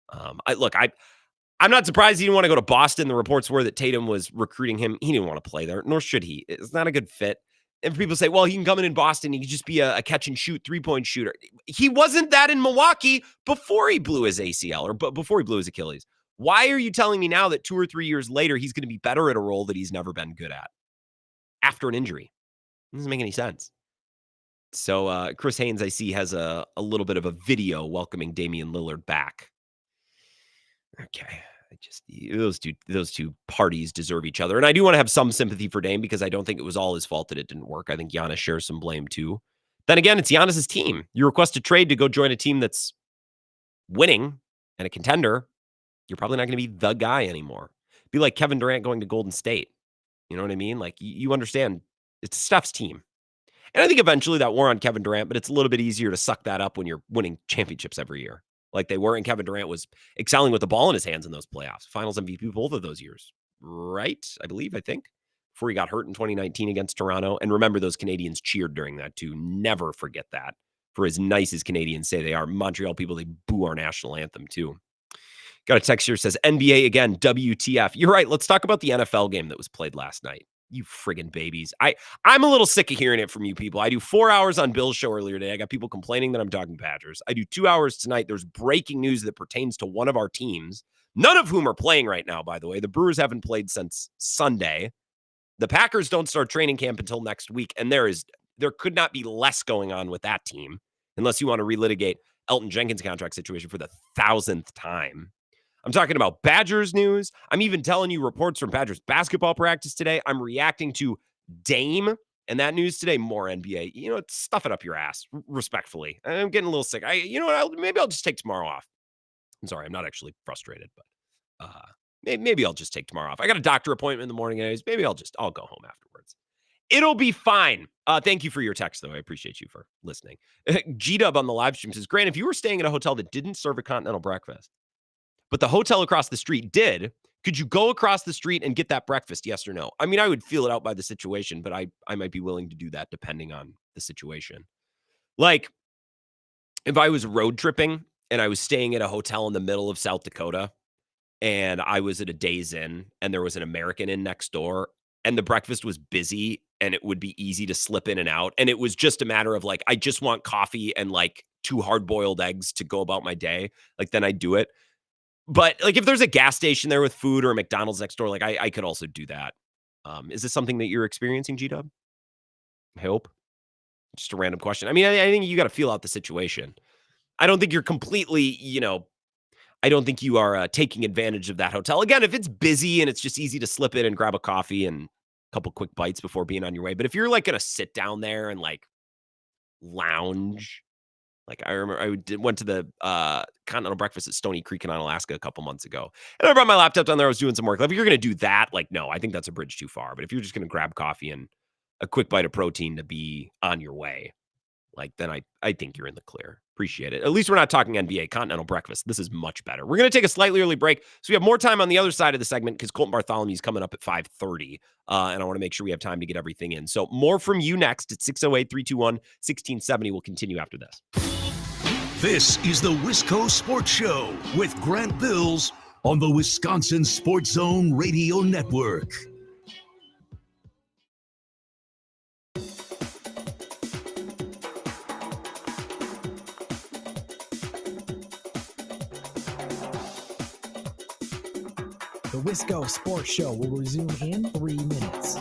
[SPEAKER 8] I'm not surprised he didn't want to go to Boston. The reports were that Tatum was recruiting him. He didn't want to play there, nor should he. It's not a good fit. And people say, well, he can come in Boston. He can just be a catch and shoot 3-point shooter. He wasn't that in Milwaukee before he blew his ACL or before he blew his Achilles. Why are you telling me now that 2 or 3 years later, he's going to be better at a role that he's never been good at after an injury? It doesn't make any sense. So Chris Haynes, I see, has a little bit of a video welcoming Damian Lillard back. Okay. Those two parties deserve each other. And I do want to have some sympathy for Dame because I don't think it was all his fault that it didn't work. I think Giannis shares some blame too. Then again, it's Giannis's team. You request a trade to go join a team that's winning and a contender. You're probably not going to be the guy anymore. Be like Kevin Durant going to Golden State. You know what I mean? Like, you understand it's Steph's team. And I think eventually that wore on Kevin Durant, but it's a little bit easier to suck that up when you're winning championships every year. Like they were, and Kevin Durant was excelling with the ball in his hands in those playoffs. Finals MVP both of those years, right? I think, before he got hurt in 2019 against Toronto. And remember, those Canadians cheered during that too. Never forget that. For as nice as Canadians say they are, Montreal people, they boo our national anthem too. Got a text here that says, NBA again, WTF. You're right. Let's talk about the NFL game that was played last night. You friggin' babies. I'm a little sick of hearing it from you people. I do 4 hours on Bill's show earlier today. I got people complaining that I'm talking Badgers. I do 2 hours tonight. There's breaking news that pertains to one of our teams, none of whom are playing right now, by the way. The Brewers haven't played since Sunday. The Packers don't start training camp until next week, and there could not be less going on with that team, unless you want to relitigate Elton Jenkins' contract situation for the 1,000th time. I'm talking about Badgers news. I'm even telling you reports from Badgers basketball practice today. I'm reacting to Dame and that news today. More NBA. You know, stuff it up your ass, respectfully. I'm getting a little sick. Maybe I'll just take tomorrow off. I'm sorry, I'm not actually frustrated, but maybe I'll just take tomorrow off. I got a doctor appointment in the morning anyways. Maybe I'll go home afterwards. It'll be fine. Thank you for your text, though. I appreciate you for listening. G-Dub on the live stream says, Grant, if you were staying at a hotel that didn't serve a continental breakfast, but the hotel across the street did, could you go across the street and get that breakfast? Yes or no? I mean, I would feel it out by the situation, but I might be willing to do that depending on the situation. Like, if I was road tripping and I was staying at a hotel in the middle of South Dakota and I was at a Days Inn and there was an American Inn next door and the breakfast was busy and it would be easy to slip in and out, and it was just a matter of like, I just want coffee and like 2 hard-boiled eggs to go about my day, like then I'd do it. But like if there's a gas station there with food or a McDonald's next door, like I could also do that. Is this something that you're experiencing, G-Dub? I hope. Just a random question. I mean, I think you got to feel out the situation. I don't think you're completely, I don't think you are taking advantage of that hotel. Again, if it's busy and it's just easy to slip in and grab a coffee and a couple quick bites before being on your way. But if you're like going to sit down there and like lounge, like I remember went to the continental breakfast at Stony Creek in Alaska a couple months ago. And I brought my laptop down there. I was doing some work. Like, if you're going to do that, like, no, I think that's a bridge too far. But if you're just going to grab coffee and a quick bite of protein to be on your way, like, then I think you're in the clear. Appreciate it. At least we're not talking NBA continental breakfast. This is much better. We're going to take a slightly early break, so we have more time on the other side of the segment because Colten Bartholomew is coming up at 5:30, and I want to make sure we have time to get everything in. So more from you next at 608-321-1670. We'll continue after this.
[SPEAKER 1] This is the Wisco Sports Show with Grant Bills on the Wisconsin Sports Zone Radio Network.
[SPEAKER 9] The Wisco Sports Show will resume in 3 minutes.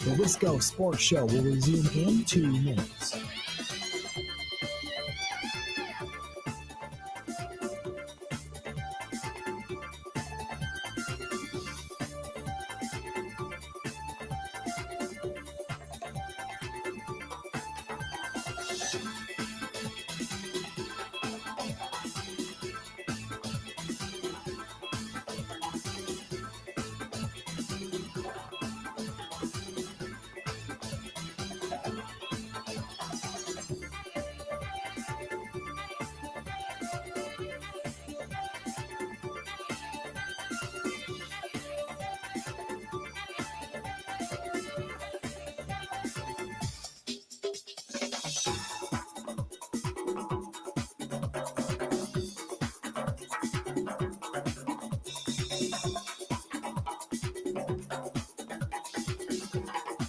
[SPEAKER 9] The Wisco Sports Show will resume in 2 minutes.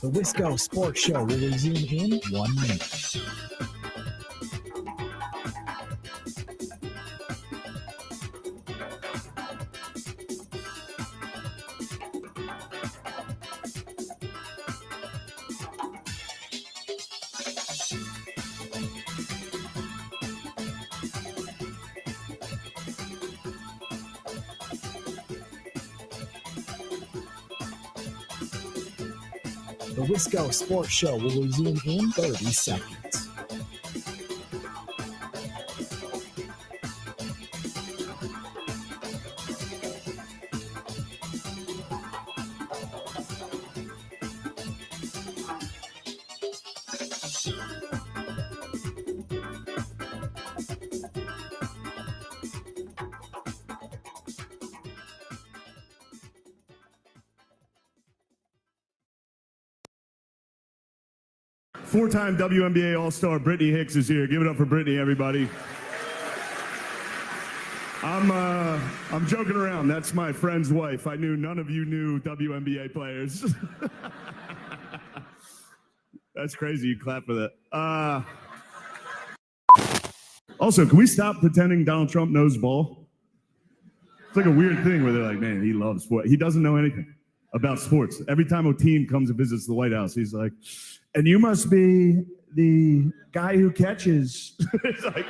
[SPEAKER 9] The Wisco Sports Show will resume in 1 minute. The Wisco Sports Show will resume in 30 seconds.
[SPEAKER 6] Four-time WNBA All-Star Brittany Hicks is here. Give it up for Brittany, everybody. I'm joking around. That's my friend's wife. I knew none of you knew WNBA players. That's crazy. You clap for that. Also, can we stop pretending Donald Trump knows ball? It's like a weird thing where they're like, man, he loves sport. He doesn't know anything about sports. Every time a team comes and visits the White House, he's like, and you must be the guy who catches. It's like,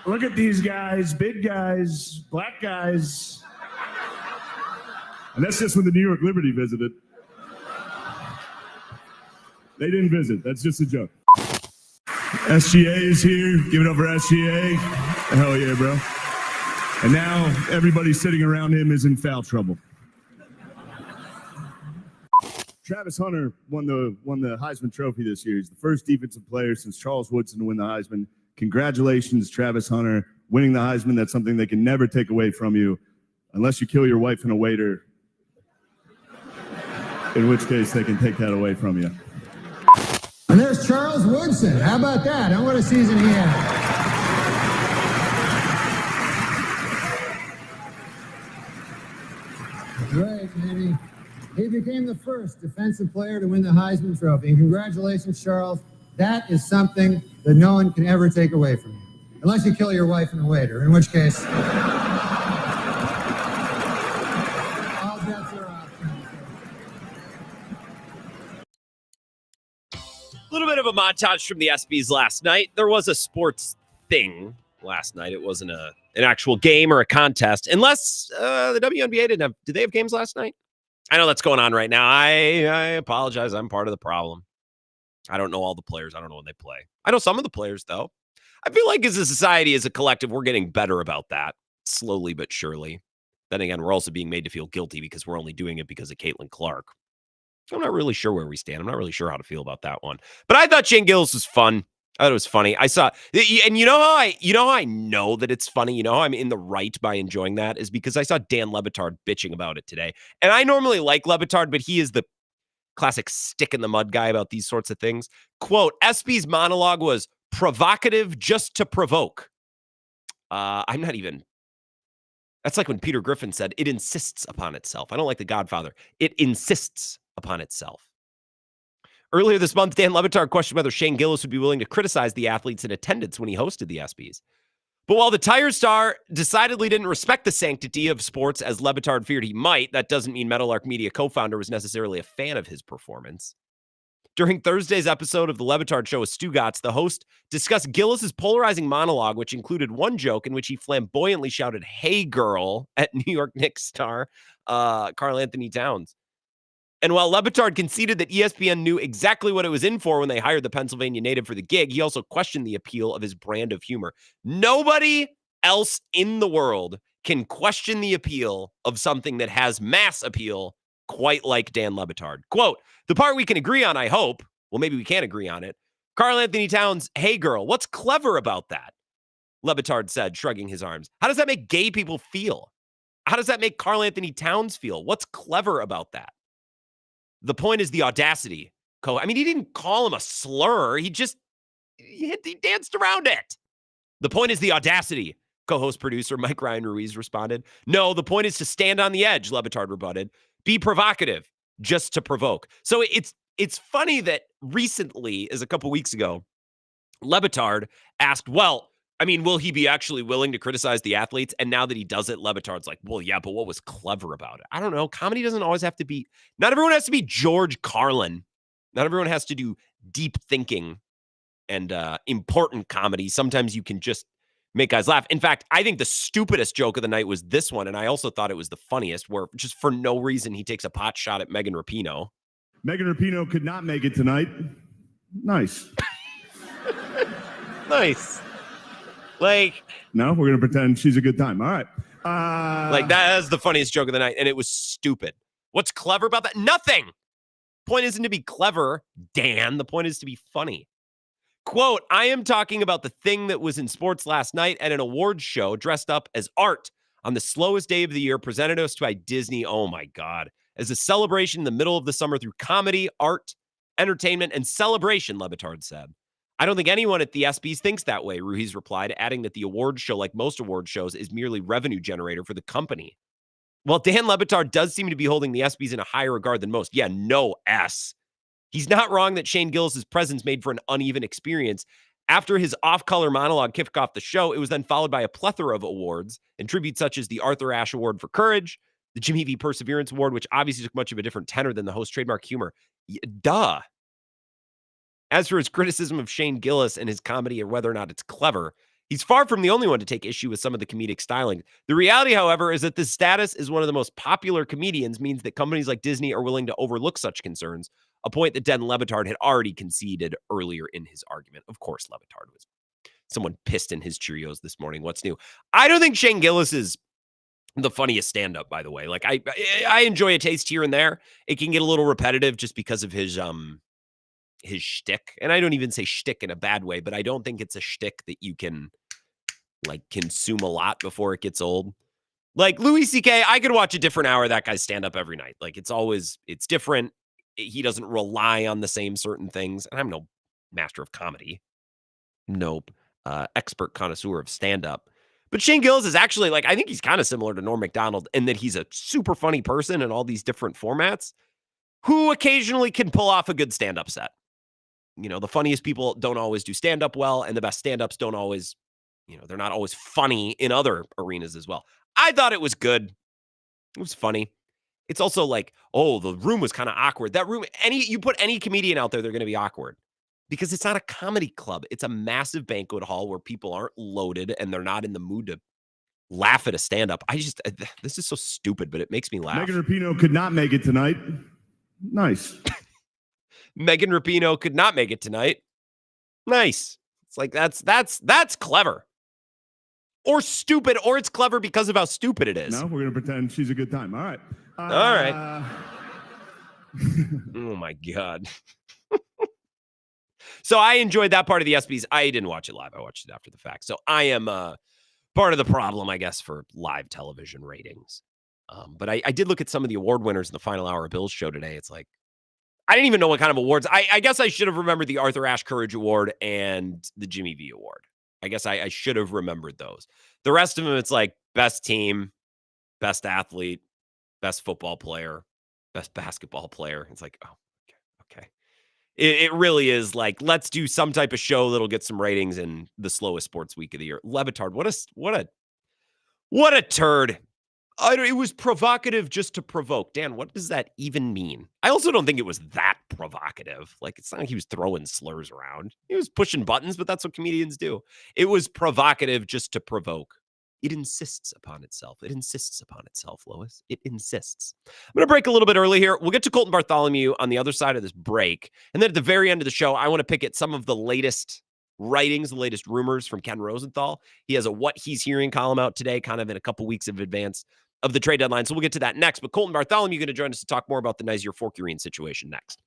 [SPEAKER 6] look at these guys, big guys, black guys. And that's just when the New York Liberty visited. They didn't visit. That's just a joke. SGA is here. Give it up for SGA. Hell yeah, bro. And now everybody sitting around him is in foul trouble. Travis Hunter won the Heisman Trophy this year. He's the first defensive player since Charles Woodson to win the Heisman. Congratulations, Travis Hunter, winning the Heisman. That's something they can never take away from you, unless you kill your wife and a waiter, in which case they can take that away from you.
[SPEAKER 16] And there's Charles Woodson. How about that? And what a season he had. Great, man. He became the first defensive player to win the Heisman Trophy. And congratulations, Charles. That is something that no one can ever take away from you. Unless you kill your wife and a waiter, in which case... all bets are off.
[SPEAKER 8] A little bit of a montage from the ESPYs last night. There was a sports thing last night. It wasn't an actual game or a contest, unless the WNBA didn't have. Did they have games last night? I know that's going on right now. I apologize. I'm part of the problem. I don't know all the players. I don't know when they play. I know some of the players, though. I feel like as a society, as a collective, we're getting better about that, slowly but surely. Then again, we're also being made to feel guilty because we're only doing it because of Caitlin Clark. I'm not really sure where we stand. I'm not really sure how to feel about that one. But I thought Shane Gillis was fun. I thought it was funny. I saw, and you know how I know that it's funny. You know how I'm in the right by enjoying that is because I saw Dan Le Batard bitching about it today. And I normally like Le Batard, but he is the classic stick in the mud guy about these sorts of things. Quote, ESPY's monologue was provocative just to provoke. I'm not even. That's like when Peter Griffin said, it insists upon itself. I don't like The Godfather. It insists upon itself. Earlier this month, Dan Le Batard questioned whether Shane Gillis would be willing to criticize the athletes in attendance when he hosted the ESPYs. But while the tire star decidedly didn't respect the sanctity of sports as Le Batard feared he might, that doesn't mean Meadowlark Media co-founder was necessarily a fan of his performance. During Thursday's episode of the Le Batard Show with Stugatz, the host discussed Gillis's polarizing monologue, which included one joke in which he flamboyantly shouted, "Hey girl," at New York Knicks star Karl Anthony Towns. And while Le Batard conceded that ESPN knew exactly what it was in for when they hired the Pennsylvania native for the gig, he also questioned the appeal of his brand of humor. Nobody else in the world can question the appeal of something that has mass appeal quite like Dan Le Batard. Quote, the part we can agree on, I hope, well, maybe we can't agree on it. Karl Anthony Towns, "Hey girl," what's clever about that? Le Batard said, shrugging his arms. How does that make gay people feel? How does that make Karl Anthony Towns feel? What's clever about that? The point is the audacity. I mean, he didn't call him a slur. He danced around it. The point is the audacity, co-host producer Mike Ryan Ruiz responded. No, the point is to stand on the edge, Le Batard rebutted. Be provocative, just to provoke. So it's funny that recently, as a couple weeks ago, Le Batard asked, well, I mean, will he be actually willing to criticize the athletes? And now that he does it, Le Batard's like, well, yeah, but what was clever about it? I don't know. Comedy doesn't always have to be, not everyone has to be George Carlin. Not everyone has to do deep thinking and important comedy. Sometimes you can just make guys laugh. In fact, I think the stupidest joke of the night was this one. And I also thought it was the funniest, where just for no reason, he takes a pot shot at Megan Rapinoe.
[SPEAKER 6] Megan Rapinoe could not make it tonight. Nice.
[SPEAKER 8] Nice. Like,
[SPEAKER 6] no, we're going to pretend she's a good time. All right.
[SPEAKER 8] Like, that is the funniest joke of the night, and it was stupid. What's clever about that? Nothing. Point isn't to be clever, Dan. The point is to be funny. Quote, I am talking about the thing that was in sports last night at an awards show dressed up as art on the slowest day of the year, presented to us by Disney. Oh, my God. As a celebration in the middle of the summer through comedy, art, entertainment, and celebration, Le Batard said. I don't think anyone at the ESPYs thinks that way, Ruiz replied, adding that the awards show, like most award shows, is merely revenue generator for the company. Well, Dan Le Batard does seem to be holding the ESPYs in a higher regard than most. Yeah, no S. He's not wrong that Shane Gillis' presence made for an uneven experience. After his off-color monologue kicked off the show, it was then followed by a plethora of awards and tributes such as the Arthur Ashe Award for Courage, the Jimmy V. Perseverance Award, which obviously took much of a different tenor than the host's trademark humor. Duh. As for his criticism of Shane Gillis and his comedy or whether or not it's clever, he's far from the only one to take issue with some of the comedic styling. The reality, however, is that this status is one of the most popular comedians means that companies like Disney are willing to overlook such concerns, a point that Den Levitard had already conceded earlier in his argument. Of course, Levitard was someone pissed in his Cheerios this morning. What's new? I don't think Shane Gillis is the funniest stand-up, by the way. Like, I enjoy a taste here and there. It can get a little repetitive just because of his shtick. And I don't even say shtick in a bad way, but I don't think it's a shtick that you can like consume a lot before it gets old. Like Louis C.K., I could watch a different hour of that guy's stand-up every night. Like it's different. He doesn't rely on the same certain things. And I'm no master of comedy. Nope. Expert connoisseur of stand-up. But Shane Gillis is actually I think he's kind of similar to Norm Macdonald in that he's a super funny person in all these different formats who occasionally can pull off a good stand-up set. The funniest people don't always do stand-up well, and the best stand-ups don't always, they're not always funny in other arenas as well. I thought it was good. It was funny. It's also the room was kind of awkward. That room, you put any comedian out there, they're going to be awkward because it's not a comedy club. It's a massive banquet hall where people aren't loaded and they're not in the mood to laugh at a stand-up. This is so stupid, but it makes me laugh.
[SPEAKER 6] Megan Rapinoe could not make it tonight. Nice.
[SPEAKER 8] Megan Rapinoe could not make it tonight. Nice. It's that's clever. Or stupid, or it's clever because of how stupid it is.
[SPEAKER 6] No, we're going to pretend she's a good time. All right.
[SPEAKER 8] All right. Oh, my God. So I enjoyed that part of the ESPYs. I didn't watch it live. I watched it after the fact. So I am part of the problem, I guess, for live television ratings. But I did look at some of the award winners in the final hour of Bill's show today. It's I didn't even know what kind of awards. I guess I should have remembered the Arthur Ashe Courage Award and the Jimmy V Award. I guess I should have remembered those. The rest of them, it's best team, best athlete, best football player, best basketball player. It's okay. It really is let's do some type of show that'll get some ratings in the slowest sports week of the year. Levitard, what a turd. It was provocative just to provoke. Dan, what does that even mean? I also don't think it was that provocative. It's not like he was throwing slurs around. He was pushing buttons, but that's what comedians do. It was provocative just to provoke. It insists upon itself. It insists upon itself, Lois. It insists. I'm going to break a little bit early here. We'll get to Colten Bartholomew on the other side of this break. And then at the very end of the show, I want to pick at some of the latest writings, the latest rumors from Ken Rosenthal. He has a What He's Hearing column out today, kind of in a couple weeks of advance of the trade deadline. So we'll get to that next. But Colten Bartholomew going to join us to talk more about the Nyzier Fourqurean situation next.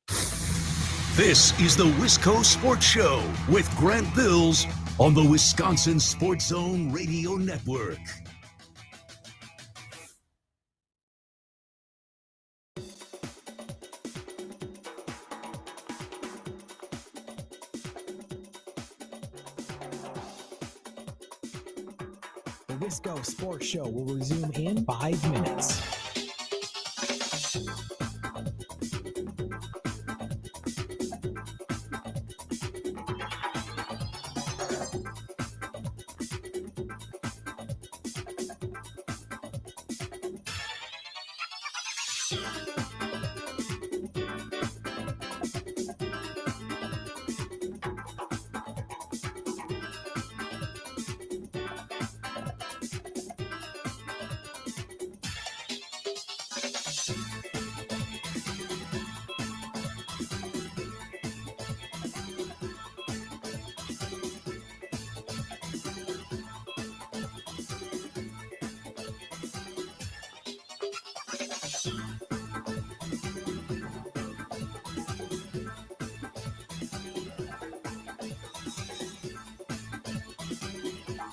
[SPEAKER 1] This is the Wisco Sports Show with Grant Bills on the Wisconsin Sports Zone Radio Network.
[SPEAKER 9] The Wisco Sports Show will resume in 5 minutes.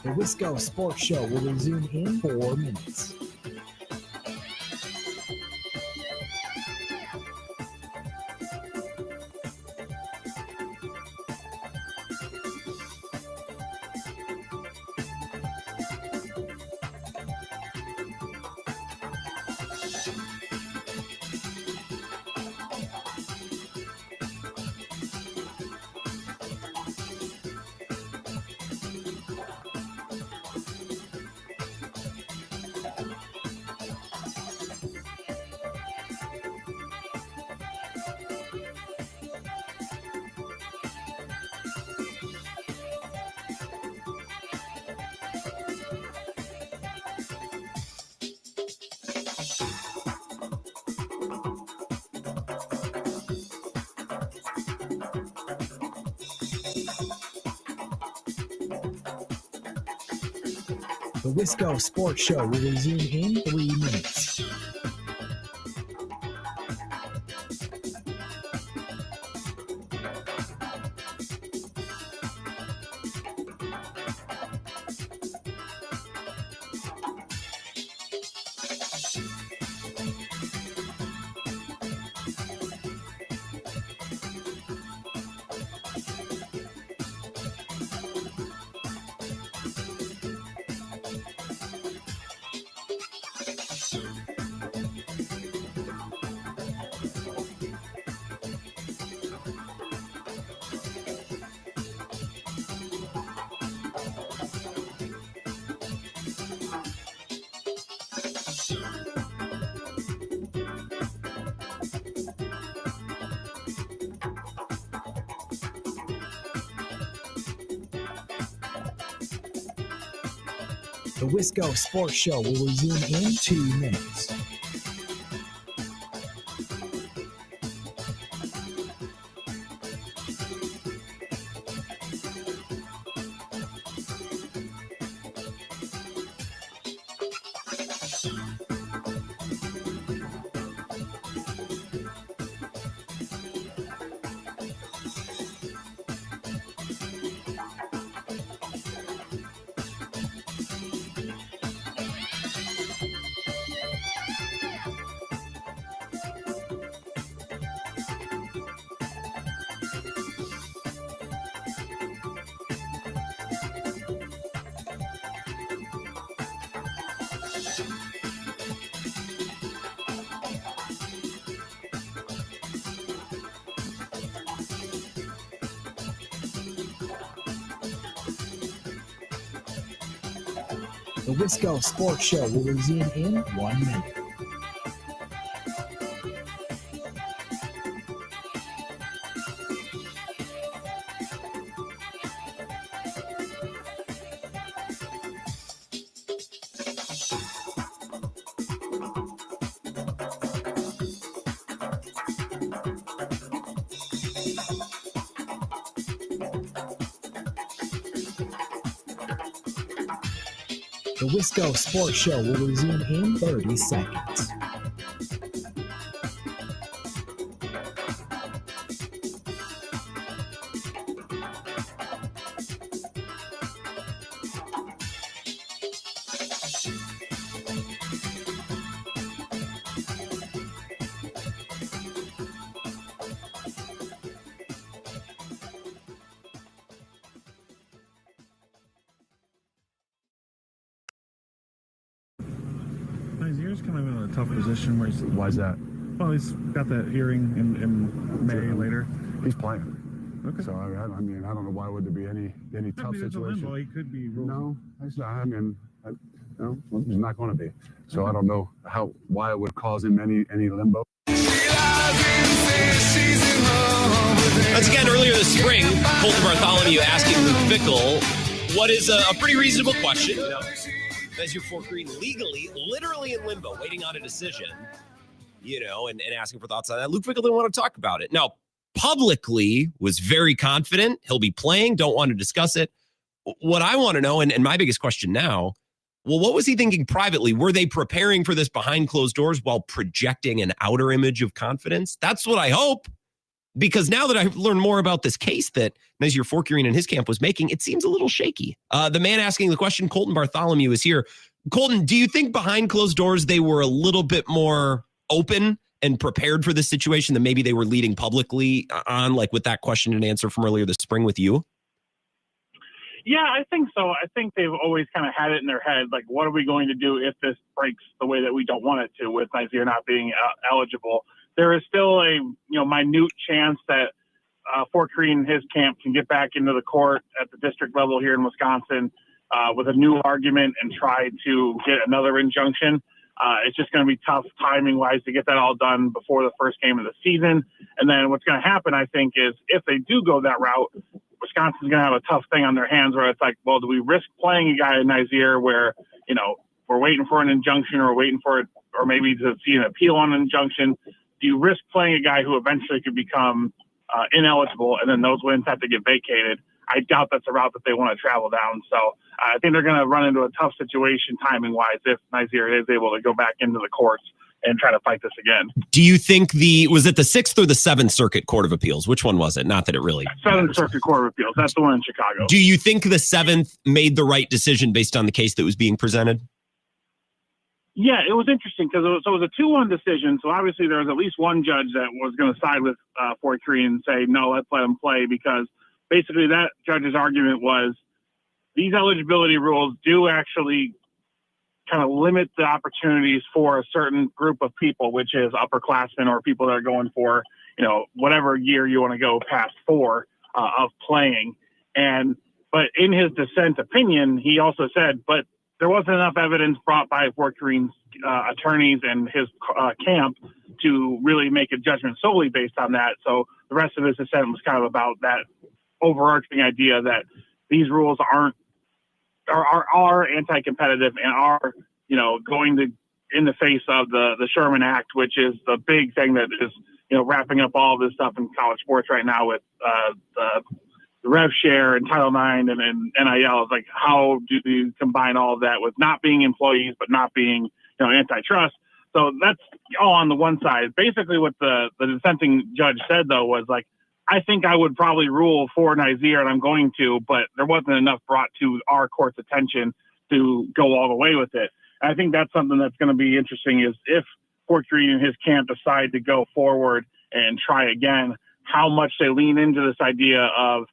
[SPEAKER 9] The Wisco Sports Show will resume in 4 minutes. The Wisco Sports Show will resume in 3 minutes. The Wisco Sports Show will resume in 2 minutes. The Wisco Sports Show will resume in 1 minute. The Wisco Sports Show will resume in 30 seconds.
[SPEAKER 17] Nyzier's kind of in a tough position where he's.
[SPEAKER 7] Why is that?
[SPEAKER 17] Well, he's got that hearing in May later.
[SPEAKER 7] He's playing.
[SPEAKER 17] Okay.
[SPEAKER 7] So I mean, I don't know why would there be any tough situation.
[SPEAKER 17] He could be ruled.
[SPEAKER 7] No, it's not. I mean, no, he's not going to be. So I don't know why it would cause him any limbo.
[SPEAKER 8] Once again, earlier this spring, Colten Bartholomew asking Luke Fickell what is a pretty reasonable question. You know, Nyzier Fourqurean literally in limbo, waiting on a decision, you know, and asking for thoughts on that. Luke Fickell didn't want to talk about it. Now, publicly was very confident he'll be playing, don't want to discuss it. What I want to know, and my biggest question now, well, what was he thinking privately? Were they preparing for this behind closed doors while projecting an outer image of confidence? That's what I hope. Because now that I've learned more about this case that Nyzier Fourqurean and his camp was making, it seems a little shaky. The man asking the question, Colten Bartholomew, is here. Colten, do you think behind closed doors they were a little bit more open and prepared for this situation than maybe they were leading publicly on, like with that question and answer from earlier this spring with you?
[SPEAKER 18] Yeah, I think so. I think they've always kind of had it in their head, like, what are we going to do if this breaks the way that we don't want it to, with Nyzier not being eligible? There is still a minute chance that Fourqurean and his camp can get back into the court at the district level here in Wisconsin with a new argument and try to get another injunction. It's just going to be tough timing-wise to get that all done before the first game of the season. And then what's going to happen, I think, is if they do go that route, Wisconsin's going to have a tough thing on their hands where it's like, well, do we risk playing a guy in Nyzier where, we're waiting for an injunction or waiting for it, or maybe to see an appeal on an injunction? Do you risk playing a guy who eventually could become ineligible, and then those wins have to get vacated? I doubt that's a route that they want to travel down. So I think they're going to run into a tough situation timing-wise if Nyzier is able to go back into the courts and try to fight this again.
[SPEAKER 8] Do you think was it the 6th or the 7th Circuit Court of Appeals? Which one was it? Not that it really
[SPEAKER 18] 7th Circuit Court of Appeals. That's the one in Chicago.
[SPEAKER 8] Do you think the 7th made the right decision based on the case that was being presented?
[SPEAKER 18] Yeah, it was interesting because it was a 2-1 decision. So obviously there was at least one judge that was going to side with Fourqurean and say, no, let's let him play, because basically that judge's argument was these eligibility rules do actually kind of limit the opportunities for a certain group of people, which is upperclassmen or people that are going for, whatever year you want to go past 4 of playing. But in his dissent opinion, he also said, but there wasn't enough evidence brought by Fourqurean's attorneys and his camp to really make a judgment solely based on that. So the rest of his dissent was kind of about that overarching idea that these rules are anti-competitive and are, going in the face of the Sherman Act, which is the big thing that is, wrapping up all of this stuff in college sports right now with the rev share and Title IX and NIL. Is like, how do you combine all of that with not being employees but not being, antitrust? So that's all on the one side. Basically, what the dissenting judge said, though, was like, I think I would probably rule for Nyzier, and I'm going to, but there wasn't enough brought to our court's attention to go all the way with it. And I think that's something that's going to be interesting, is if Fourqurean and his camp decide to go forward and try again, how much they lean into this idea of,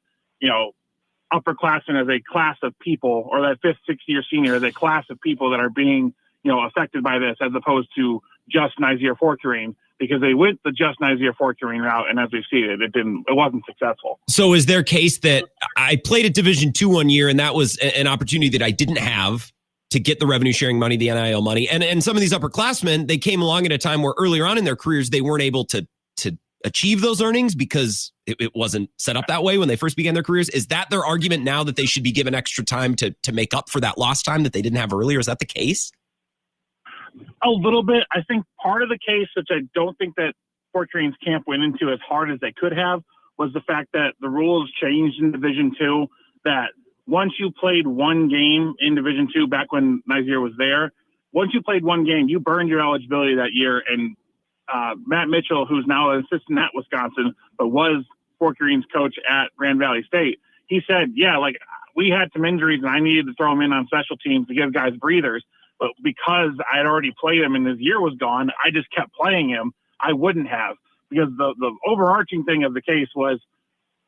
[SPEAKER 18] upperclassmen as a class of people, or that 5th, 6th year senior as a class of people that are being, affected by this, as opposed to just Nyzier Fourqurean, because they went the just Nyzier Fourqurean route, and as we've seen, it wasn't successful.
[SPEAKER 8] So is their case that I played at Division II one year, and that was an opportunity that I didn't have to get the revenue sharing money, the NIL money, and some of these upperclassmen, they came along at a time where earlier on in their careers they weren't able to achieve those earnings because it wasn't set up that way when they first began their careers. Is that their argument now, that they should be given extra time to make up for that lost time that they didn't have earlier? Is that the case?
[SPEAKER 18] A little bit. I think part of the case, which I don't think that Fourqurean's camp went into as hard as they could have, was the fact that the rules changed in Division II, that once you played one game in Division II, back when Nyzier was there, once you played one game, you burned your eligibility that year. And Matt Mitchell, who's now an assistant at Wisconsin, but was Fourqurean's coach at Grand Valley State, he said, yeah, like, we had some injuries and I needed to throw him in on special teams to give guys breathers. But because I had already played him and his year was gone, I just kept playing him. I wouldn't have, because the overarching thing of the case was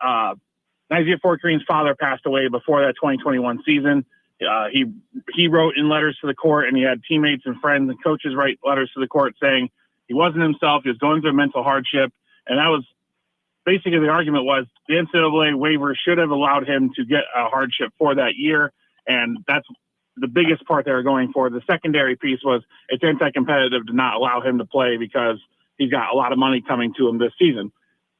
[SPEAKER 18] Nyzier Fourqurean's father passed away before that 2021 season. He wrote in letters to the court, and he had teammates and friends and coaches write letters to the court saying he wasn't himself. He was going through mental hardship. And that was basically the argument, was the NCAA waiver should have allowed him to get a hardship for that year. And that's the biggest part they were going for. The secondary piece was it's anti-competitive to not allow him to play because he's got a lot of money coming to him this season.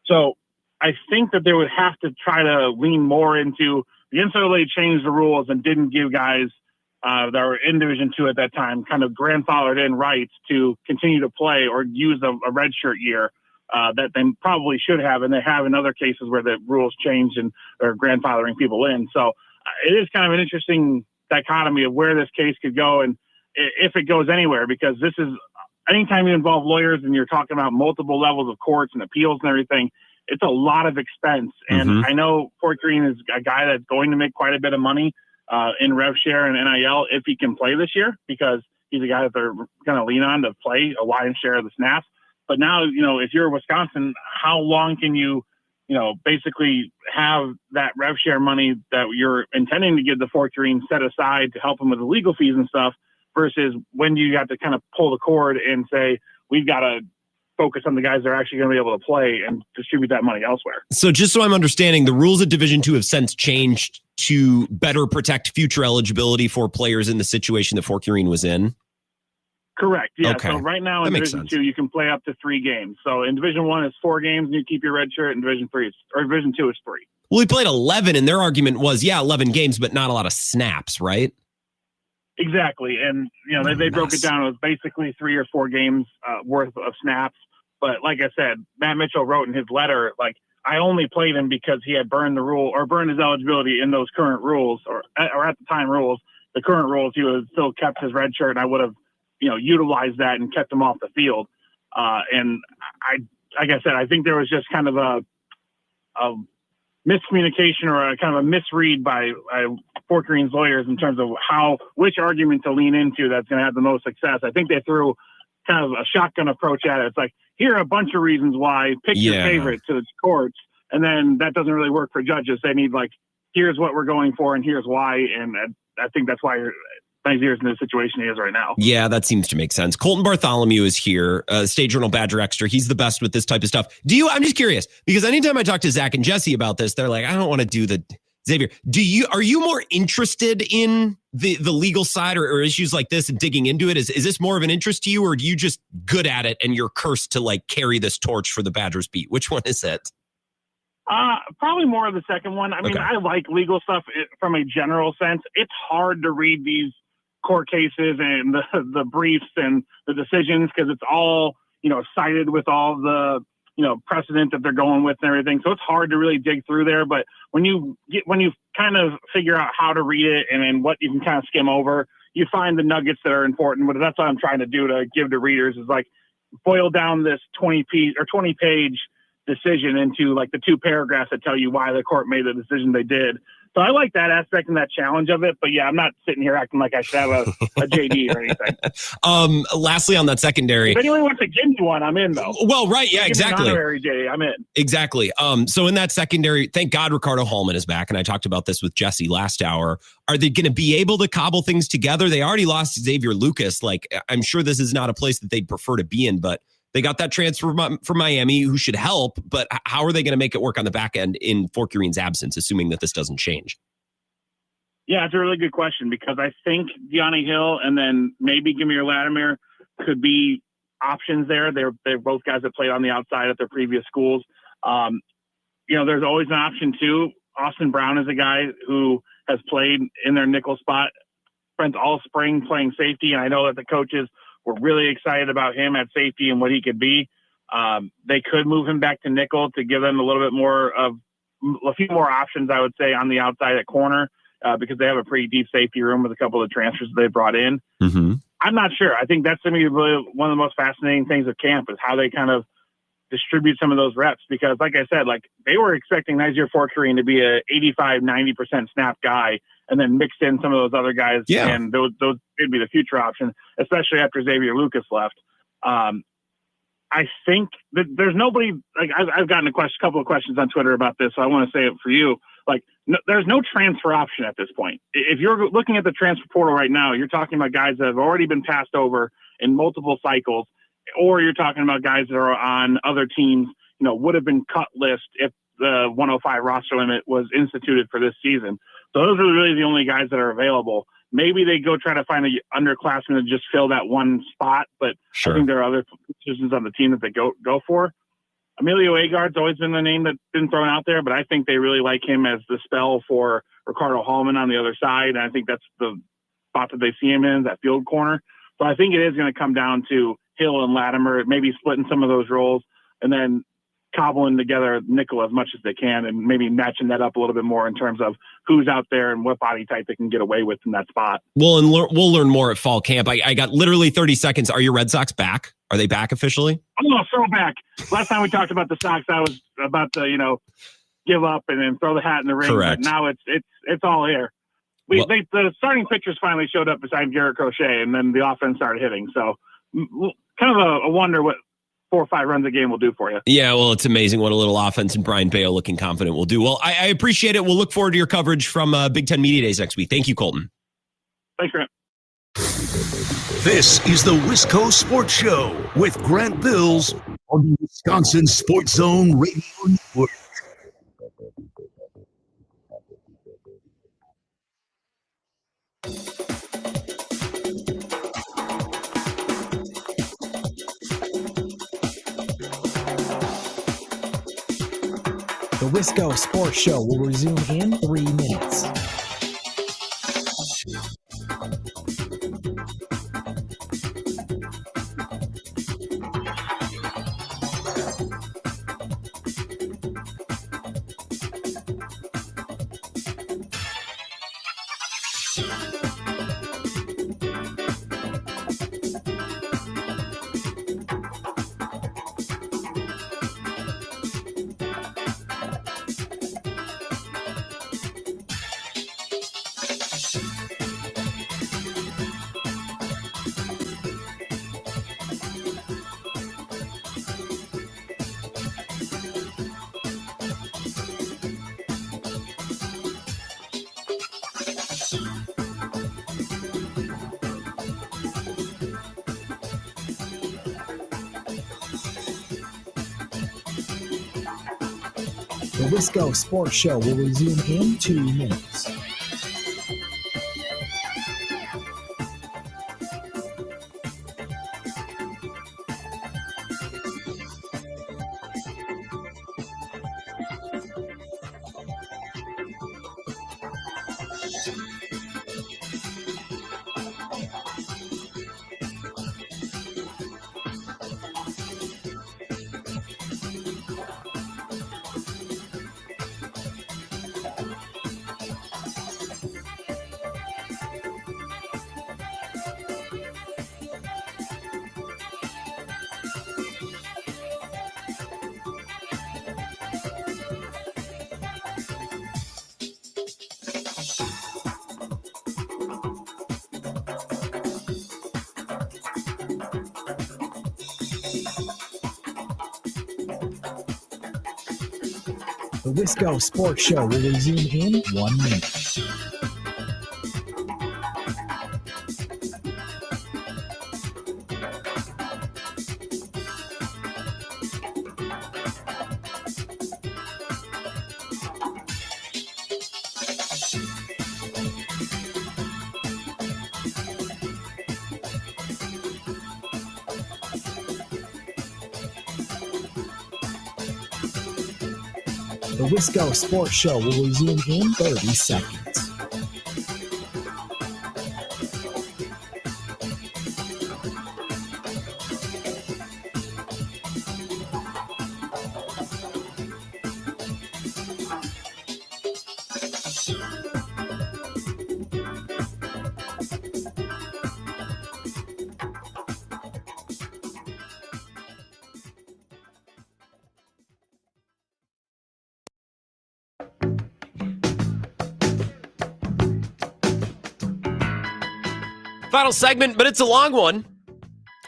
[SPEAKER 18] So I think that they would have to try to lean more into the NCAA changed the rules and didn't give guys that were in Division II at that time kind of grandfathered in rights to continue to play or use a redshirt year that they probably should have. And they have in other cases where the rules changed and are grandfathering people in. So it is kind of an interesting dichotomy of where this case could go and if it goes anywhere, because this is, anytime you involve lawyers and you're talking about multiple levels of courts and appeals and everything, it's a lot of expense. And I know Fourqurean is a guy that's going to make quite a bit of money in rev share and NIL if he can play this year, because he's a guy that they're going to lean on to play a lion's share of the snaps. But now, if you're Wisconsin, how long can you, basically have that rev share money that you're intending to give the Fourqurean set aside to help him with the legal fees and stuff, versus when you have to kind of pull the cord and say, we've got to focus on the guys that are actually going to be able to play and distribute that money elsewhere.
[SPEAKER 8] So just so I'm understanding, the rules of Division II have since changed to better protect future eligibility for players in the situation that Fourqurean was in?
[SPEAKER 18] Correct. Yeah.
[SPEAKER 8] Okay.
[SPEAKER 18] So right now in
[SPEAKER 8] That makes
[SPEAKER 18] Division
[SPEAKER 8] sense.
[SPEAKER 18] II, you can play up to 3 games. So in Division I, it's 4 games and you keep your red shirt. In Division II, it's 3.
[SPEAKER 8] Well, he played 11, and their argument was, 11 games, but not a lot of snaps, right?
[SPEAKER 18] Exactly. And, they broke it down. It was basically 3 or 4 games worth of snaps. But like I said, Matt Mitchell wrote in his letter, like, I only played him because he had burned the rule or burned his eligibility in those current rules or at the time rules. The current rules, he would have still kept his red shirt, and I would have, utilized that and kept him off the field. And like I said, I think there was just kind of a miscommunication or a kind of a misread by Fourqurean's lawyers in terms of which argument to lean into that's going to have the most success. I think they threw kind of a shotgun approach at it. It's like, here are a bunch of reasons why, pick your favorite to the courts. And then that doesn't really work for judges. They need here's what we're going for and here's why. And I think that's why Nyzier's in the situation he is right now.
[SPEAKER 8] Yeah, that seems to make sense. Colten Bartholomew is here, State Journal Badger Extra. He's the best with this type of stuff. I'm just curious, because anytime I talk to Zach and Jesse about this, they're like, I don't want to do the Xavier. Are you more interested in the legal side or issues like this and digging into it? Is this more of an interest to you, or are you just good at it and you're cursed to carry this torch for the Badgers beat? Which one is it?
[SPEAKER 18] Probably more of the second one. I mean, I like legal stuff from a general sense. It's hard to read these court cases and the briefs and the decisions because it's all, cited with all the, precedent that they're going with and everything. So it's hard to really dig through there. But when you kind of figure out how to read it and then what you can kind of skim over, you find the nuggets that are important. But that's what I'm trying to do to give to readers is boil down this 20-page decision into the 2 paragraphs that tell you why the court made the decision they did. So I like that aspect and that challenge of it. But yeah, I'm not sitting here acting like I should have a JD or anything.
[SPEAKER 8] Lastly, on that secondary,
[SPEAKER 18] if anyone wants to give me one, I'm in though.
[SPEAKER 8] Well, right. Yeah, exactly.
[SPEAKER 18] An honorary JD, I'm in.
[SPEAKER 8] Exactly. So in that secondary, thank God Ricardo Hallman is back. And I talked about this with Jesse last hour. Are they going to be able to cobble things together? They already lost Xavier Lucas. I'm sure this is not a place that they'd prefer to be in, but they got that transfer from Miami who should help, but how are they going to make it work on the back end in Fourqurean's absence, assuming that this doesn't change?
[SPEAKER 18] Yeah, it's a really good question because I think Deani Hill and then maybe Gamir Latimer could options there. They're both guys that played on the outside at their previous schools. There's always an option too. Austin Brown is a guy who has played in their nickel spot, spent all spring playing safety, and I know that the coaches were really excited about him at safety and what he could be. They could move him back to nickel to give them a few more options, I would say, on the outside at corner because they have a pretty deep safety room with a couple of the transfers they brought in.
[SPEAKER 8] Mm-hmm.
[SPEAKER 18] I'm not sure. I think that's going to be really one of the most fascinating things of camp is how they kind of distribute some of those reps because, like I said, they were expecting Nyzier Fourqurean to be a 85-90% snap guy and then mixed in some of those other guys.
[SPEAKER 8] Yeah.
[SPEAKER 18] And those could be the future option, especially after Xavier Lucas left. I think that there's nobody I've gotten a couple of questions on Twitter about this, so I want to say it for you. There's no transfer option at this point. If you're looking at the transfer portal right now, you're talking about guys that have already been passed over in multiple cycles, or you're talking about guys that are on other teams, would have been cut list if the 105 roster limit was instituted for this season. So those are really the only guys that are available. Maybe they go try to find an underclassman to just fill that one spot, but
[SPEAKER 8] sure.
[SPEAKER 18] I think there are other positions on the team that they go for. Emilio Agard's always been the name that's been thrown out there, but I think they really like him as the spell for Ricardo Hallman on the other side, and I think that's the spot that they see him in, that field corner. So I think it is going to come down to Hill and Latimer, maybe splitting some of those roles, and then cobbling together nickel as much as they can and maybe matching that up a little bit more in terms of who's out there and what body type they can get away with in that spot.
[SPEAKER 8] Well, and we'll learn more at fall camp. I got literally 30 seconds. Are your Red Sox back? Are they back officially?
[SPEAKER 18] I'm going to throw back. Last time we talked about the Sox, I was about to, give up and then throw the hat in the ring.
[SPEAKER 8] Correct.
[SPEAKER 18] But now it's all here. The starting pitchers finally showed up beside Garrett Crochet, and then the offense started hitting. So kind of a wonder what 4 or 5 runs a game will do for you.
[SPEAKER 8] Yeah, well, it's amazing what a little offense and Brian Bayo looking confident will do. Well, I appreciate it. We'll look forward to your coverage from Big Ten Media Days next week. Thank you, Colten.
[SPEAKER 18] Thanks, Grant.
[SPEAKER 1] This is the Wisco Sports Show with Grant Bills on the Wisconsin Sports Zone Radio Network.
[SPEAKER 9] The Wisco Sports Show will resume in 3 minutes. The Wisco Sports Show will resume in 2 minutes. The Wisco Sports Show will resume in 1 minute. The Wisco Sports Show will resume in 30 seconds.
[SPEAKER 8] Final segment, but it's a long one.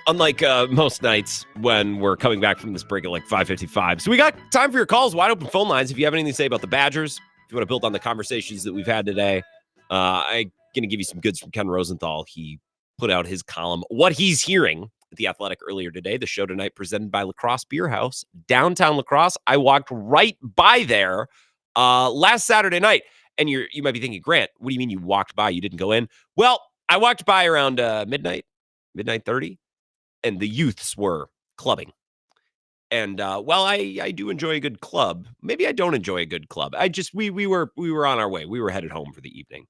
[SPEAKER 8] Unlike most nights when we're coming back from this break at like 5:55. So we got time for your calls, wide open phone lines. If you have anything to say about the Badgers, if you want to build on the conversations that we've had today, I'm going to give you some goods from Ken Rosenthal. He put out his column, What He's Hearing, at The Athletic earlier today. The show tonight presented by La Crosse Beer House, downtown La Crosse. I walked right by there last Saturday night. And you might be thinking, Grant, what do you mean you walked by? You didn't go in? Well, I walked by around midnight 30, and the youths were clubbing. And while I do enjoy a good club, maybe I don't enjoy a good club. We were on our way. We were headed home for the evening.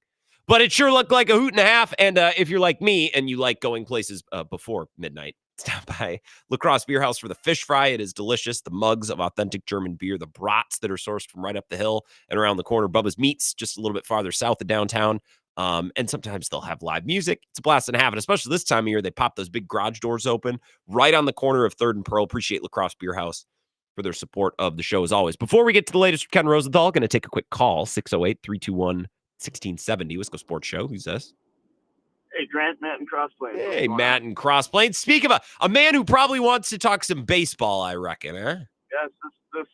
[SPEAKER 8] But it sure looked like a hoot and a half. And if you're like me and you like going places before midnight, stop by La Crosse Beer House for the fish fry. It is delicious. The mugs of authentic German beer, the brats that are sourced from right up the hill and around the corner. Bubba's Meats, just a little bit farther south of downtown. And sometimes they'll have live music. It's a blast and a half. And especially this time of year, they pop those big garage doors open right on the corner of 3rd and Pearl. Appreciate La Crosse Beer House for their support of the show as always. Before we get to the latest from Ken Rosenthal, going to take a quick call, 608-321-1670. Wisco Sports Show. Who's this?
[SPEAKER 19] Hey, Grant, Matt and Cross Plains.
[SPEAKER 8] Hey, Matt and Cross Plains. Speak of a man who probably wants to talk some baseball, I reckon, huh?
[SPEAKER 19] Yes, this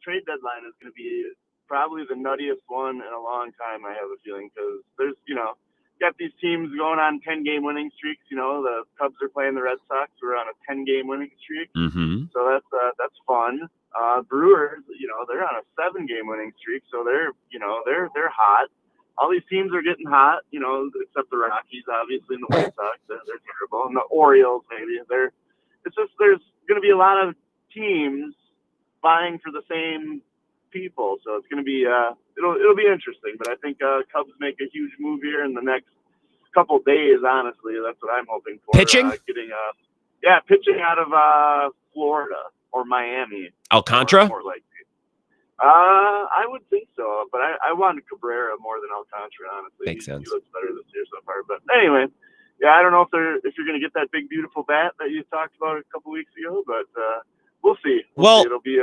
[SPEAKER 19] trade deadline is going to be probably the nuttiest one in a long time, I have a feeling, because there's, got these teams going on 10-game winning streaks. The Cubs are playing the Red Sox. We're on a 10-game winning streak.
[SPEAKER 8] Mm-hmm.
[SPEAKER 19] So that's fun. Brewers, they're on a 7-game winning streak. So they're hot. All these teams are getting hot, except the Rockies, obviously, and the White Sox. They're terrible. And the Orioles, maybe. There's going to be a lot of teams vying for the same people. So it's going to be, it'll be interesting. But I think Cubs make a huge move here in the next couple days, honestly. That's what I'm hoping for.
[SPEAKER 8] Pitching?
[SPEAKER 19] Pitching out of Florida or Miami.
[SPEAKER 8] Alcantara?
[SPEAKER 19] More likely. I would think so, but I wanted Cabrera more than Alcantara, honestly.
[SPEAKER 8] Makes sense.
[SPEAKER 19] He looks better this year so far. But anyway, I don't know if you're going to get that big, beautiful bat that you talked about a couple weeks ago, but we'll see.
[SPEAKER 8] Well,
[SPEAKER 19] see. It'll be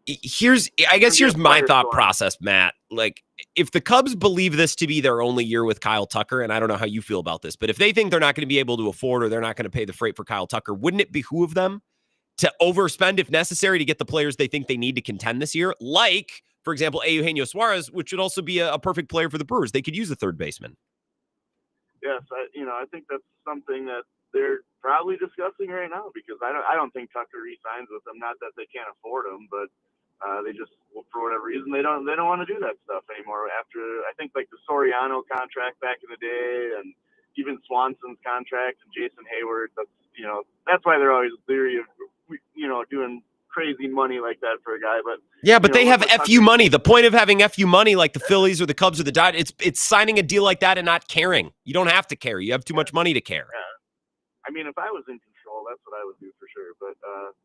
[SPEAKER 8] here's my thought process, Matt. Like, if the Cubs believe this to be their only year with Kyle Tucker, and I don't know how you feel about this, but if they think they're not going to be able to afford or they're not going to pay the freight for Kyle Tucker, wouldn't it behoove them to overspend if necessary to get the players they think they need to contend this year? Like, for example, Eugenio Suarez, which would also be a perfect player for the Brewers. They could use a third baseman.
[SPEAKER 19] Yes, I think that's something that they're probably discussing right now, because I don't think Tucker re-signs with them. Not that they can't afford him, but They just, for whatever reason, they don't want to do that stuff anymore. After, I think, like the Soriano contract back in the day, and even Swanson's contract and Jason Hayward. That's why they're always leery of, doing crazy money like that for a guy. But
[SPEAKER 8] yeah, but they have FU money. The point of having FU money, like the Phillies or the Cubs or the Dodgers, it's signing a deal like that and not caring. You don't have to care. You have too much money to care.
[SPEAKER 19] Yeah. I mean, if I was in control, that's what I would do for sure. But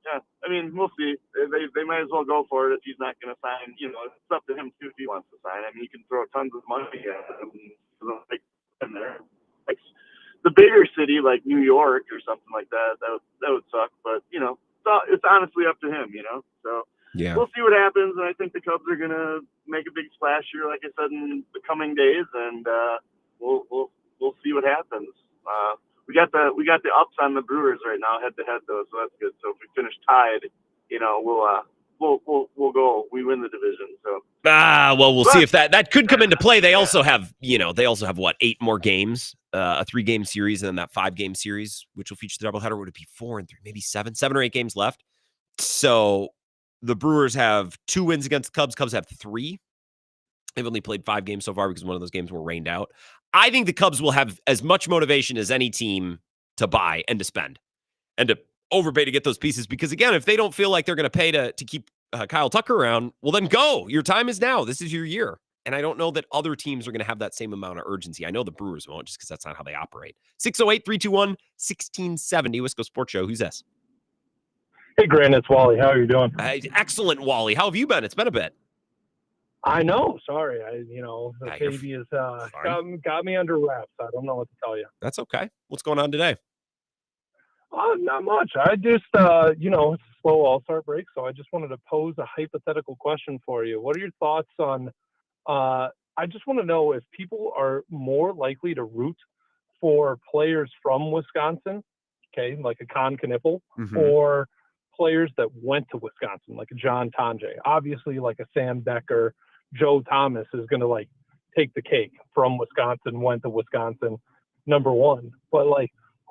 [SPEAKER 19] yeah, I mean, we'll see. They might as well go for it if he's not going to sign. It's up to him too if he wants to sign. I mean, he can throw tons of money at him in there. Like the bigger city, like New York or something like that, that would suck. But it's honestly up to him. So
[SPEAKER 8] yeah,
[SPEAKER 19] we'll see what happens. And I think the Cubs are going to make a big splash here, like I said, in the coming days, and we'll see what happens. We got the ups on the Brewers right now, head to head though, so that's good. So if we finish tied, we'll go. We win the division. So
[SPEAKER 8] we'll see if that could come into play. They also have what, 8 more games, a 3-game series, and then that 5-game series, which will feature the doubleheader. Would it be 4 and 3, maybe 7 or 8 games left? So the Brewers have 2 wins against the Cubs. Cubs have 3. They've only played 5 games so far because one of those games were rained out. I think the Cubs will have as much motivation as any team to buy and to spend and to overpay to get those pieces. Because, again, if they don't feel like they're going to pay to keep Kyle Tucker around, well, then go. Your time is now. This is your year. And I don't know that other teams are going to have that same amount of urgency. I know the Brewers won't, just because that's not how they operate. 608-321-1670, Wisco Sports Show. Who's this?
[SPEAKER 20] Hey, Grant, it's Wally. How are you doing?
[SPEAKER 8] Excellent, Wally. How have you been? It's been a bit.
[SPEAKER 20] I know. Sorry. The baby has got me under wraps. I don't know what to tell you.
[SPEAKER 8] That's okay. What's going on today?
[SPEAKER 20] Not much. I just, it's a slow all-star break, so I just wanted to pose a hypothetical question for you. What are your thoughts on, I just want to know if people are more likely to root for players from Wisconsin, okay, like a Con Knippel, or players that went to Wisconsin, like a John Tonje. Obviously, like a Sam Becker, Joe Thomas is going to take the cake from Wisconsin, went to Wisconsin, number one. But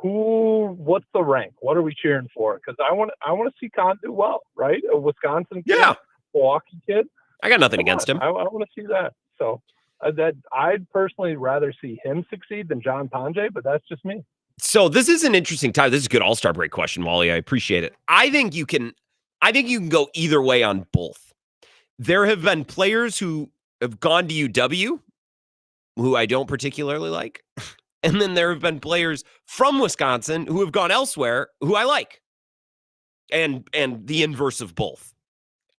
[SPEAKER 20] what's the rank? What are we cheering for? Because I want to see Con do well, right? A Wisconsin kid, Milwaukee kid.
[SPEAKER 8] I got nothing against him.
[SPEAKER 20] I want to see that. So I'd personally rather see him succeed than John Tonje, but that's just me.
[SPEAKER 8] So this is an interesting time. This is a good all-star break question, Wally. I appreciate it. I think you can go either way on both. There have been players who have gone to UW who I don't particularly like. And then there have been players from Wisconsin who have gone elsewhere who I like. And the inverse of both.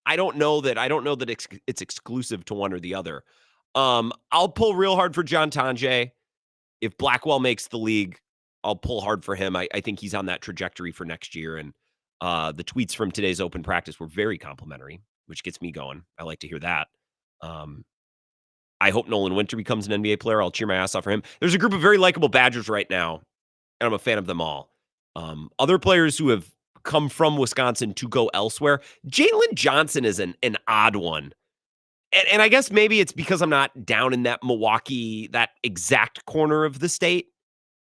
[SPEAKER 8] I don't know that it's exclusive to one or the other. I'll pull real hard for John Tonje. If Blackwell makes the league, I'll pull hard for him. I think he's on that trajectory for next year. And the tweets from today's open practice were very complimentary, which gets me going. I like to hear that. I hope Nolan Winter becomes an NBA player. I'll cheer my ass off for him. There's a group of very likable Badgers right now, and I'm a fan of them all. Other players who have come from Wisconsin to go elsewhere. Jalen Johnson is an odd one. And I guess maybe it's because I'm not down in that Milwaukee, that exact corner of the state.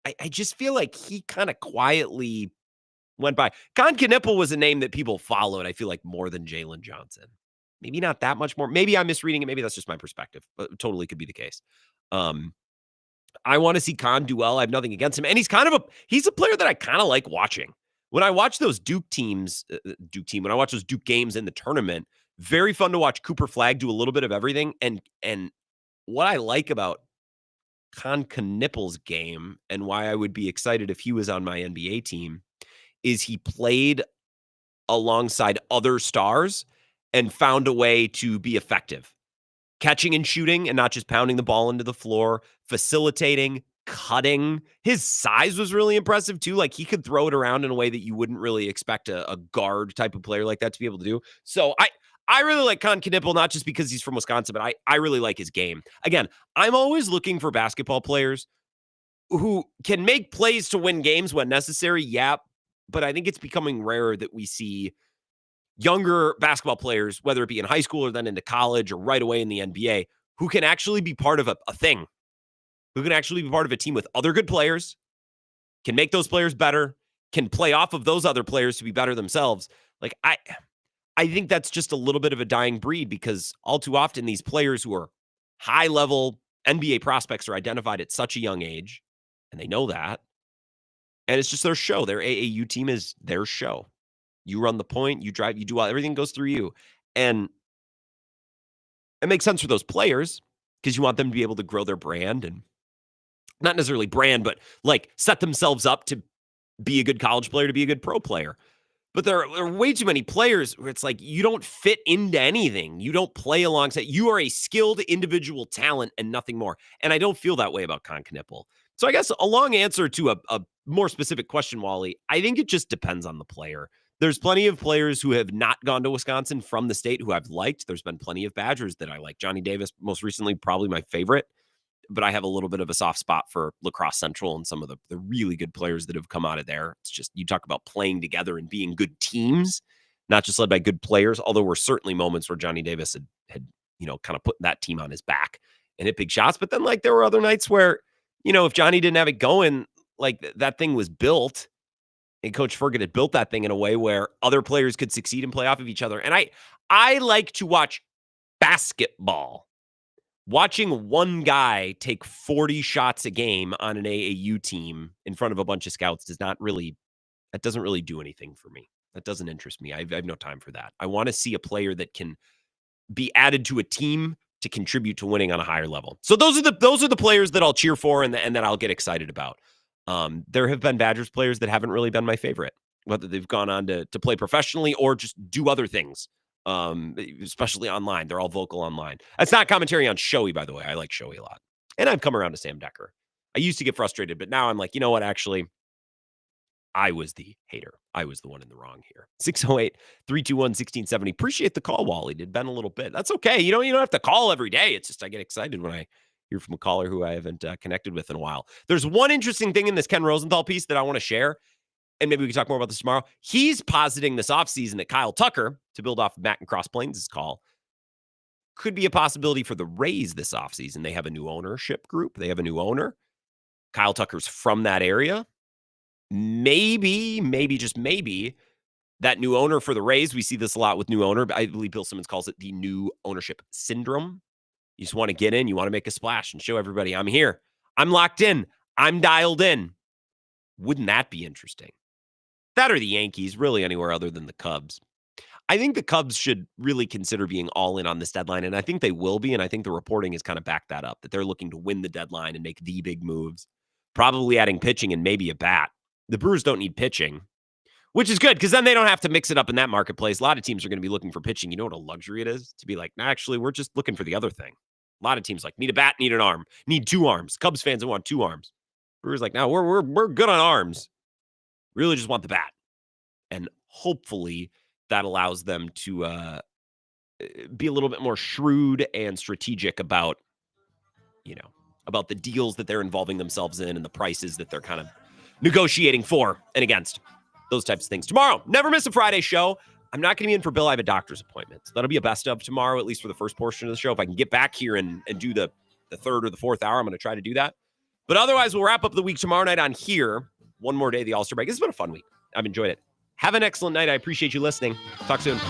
[SPEAKER 8] I just feel like he kind of quietly went by. Con Knippel was a name that people followed, I feel like, more than Jalen Johnson. Maybe not that much more. Maybe I'm misreading it. Maybe that's just my perspective, but totally could be the case. I want to see Con do well. I have nothing against him. And he's a player that I kind of like watching. When I watch those when I watch those Duke games in the tournament, very fun to watch Cooper Flagg do a little bit of everything. And what I like about Con Knippel's game and why I would be excited if he was on my NBA team is he played alongside other stars and found a way to be effective. Catching and shooting and not just pounding the ball into the floor, facilitating, cutting. His size was really impressive too. Like he could throw it around in a way that you wouldn't really expect a guard type of player like that to be able to do. So I really like Con Knippel, not just because he's from Wisconsin, but I really like his game. Again, I'm always looking for basketball players who can make plays to win games when necessary. Yeah, but I think it's becoming rarer that we see younger basketball players, whether it be in high school or then into college or right away in the NBA, who can actually be part of a thing, who can actually be part of a team with other good players, can make those players better, can play off of those other players to be better themselves. Like I I think that's just a little bit of a dying breed because all too often these players who are high-level NBA prospects are identified at such a young age, and they know that. And it's just their show. Their AAU team is their show. You run the point, you drive, you do all, everything goes through you. And it makes sense for those players because you want them to be able to grow their brand and not necessarily brand, but like set themselves up to be a good college player, to be a good pro player. But there are way too many players where it's like you don't fit into anything. You don't play alongside. You are a skilled individual talent and nothing more. And I don't feel that way about Con Knipple. So I guess a long answer to a more specific question, Wally, I think it just depends on the player. There's plenty of players who have not gone to Wisconsin from the state who I've liked. There's been plenty of Badgers that I like. Johnny Davis, most recently, probably my favorite. But I have a little bit of a soft spot for Lacrosse Central and some of the really good players that have come out of there. It's just, you talk about playing together and being good teams, not just led by good players, although were certainly moments where Johnny Davis had kind of put that team on his back and hit big shots. But then, like, there were other nights where, if Johnny didn't have it going, like, that thing was built and Coach Ferguson had built that thing in a way where other players could succeed and play off of each other. And I like to watch basketball. Watching one guy take 40 shots a game on an AAU team in front of a bunch of scouts doesn't really do anything for me. That doesn't interest me. I have no time for that. I want to see a player that can be added to a team to contribute to winning on a higher level. So those are the players that I'll cheer for and that I'll get excited about. There have been Badgers players that haven't really been my favorite, whether they've gone on to play professionally or just do other things. Especially online. They're all vocal online. That's not commentary on Shoei, by the way. I like Shoei a lot. And I've come around to Sam Decker. I used to get frustrated, but now I'm like, you know what? Actually, I was the hater. I was the one in the wrong here. 608-321-1670. Appreciate the call, Wally. Did Ben a little bit. That's okay. You don't have to call every day. It's just I get excited when I hear from a caller who I haven't connected with in a while. There's one interesting thing in this Ken Rosenthal piece that I want to share. And maybe we can talk more about this tomorrow. He's positing this offseason that Kyle Tucker, to build off Matt and Cross Plains' call, could be a possibility for the Rays this offseason. They have a new ownership group. They have a new owner. Kyle Tucker's from that area. Maybe, just maybe, that new owner for the Rays, we see this a lot with new owner. I believe Bill Simmons calls it the new ownership syndrome. You just want to get in. You want to make a splash and show everybody, I'm here. I'm locked in. I'm dialed in. Wouldn't that be interesting? That or the Yankees, really anywhere other than the Cubs. I think the Cubs should really consider being all in on this deadline, and I think they will be, and I think the reporting has kind of backed that up, that they're looking to win the deadline and make the big moves, probably adding pitching and maybe a bat. The Brewers don't need pitching, which is good because then they don't have to mix it up in that marketplace. A lot of teams are going to be looking for pitching. You know what a luxury it is? To be like, nah, actually, we're just looking for the other thing. A lot of teams like, need a bat, need an arm, need two arms. Cubs fans want two arms. Brewers like, no, we're good on arms. Really just want the bat. And hopefully that allows them to be a little bit more shrewd and strategic about the deals that they're involving themselves in and the prices that they're kind of negotiating for and against. Those types of things. Tomorrow, never miss a Friday show. I'm not going to be in for Bill. I have a doctor's appointment. So that'll be a best of tomorrow, at least for the first portion of the show. If I can get back here and do the third or the fourth hour, I'm going to try to do that. But otherwise, we'll wrap up the week tomorrow night on here. One more day, the All-Star break. It's been a fun week. I've enjoyed it. Have an excellent night. I appreciate you listening. Talk soon.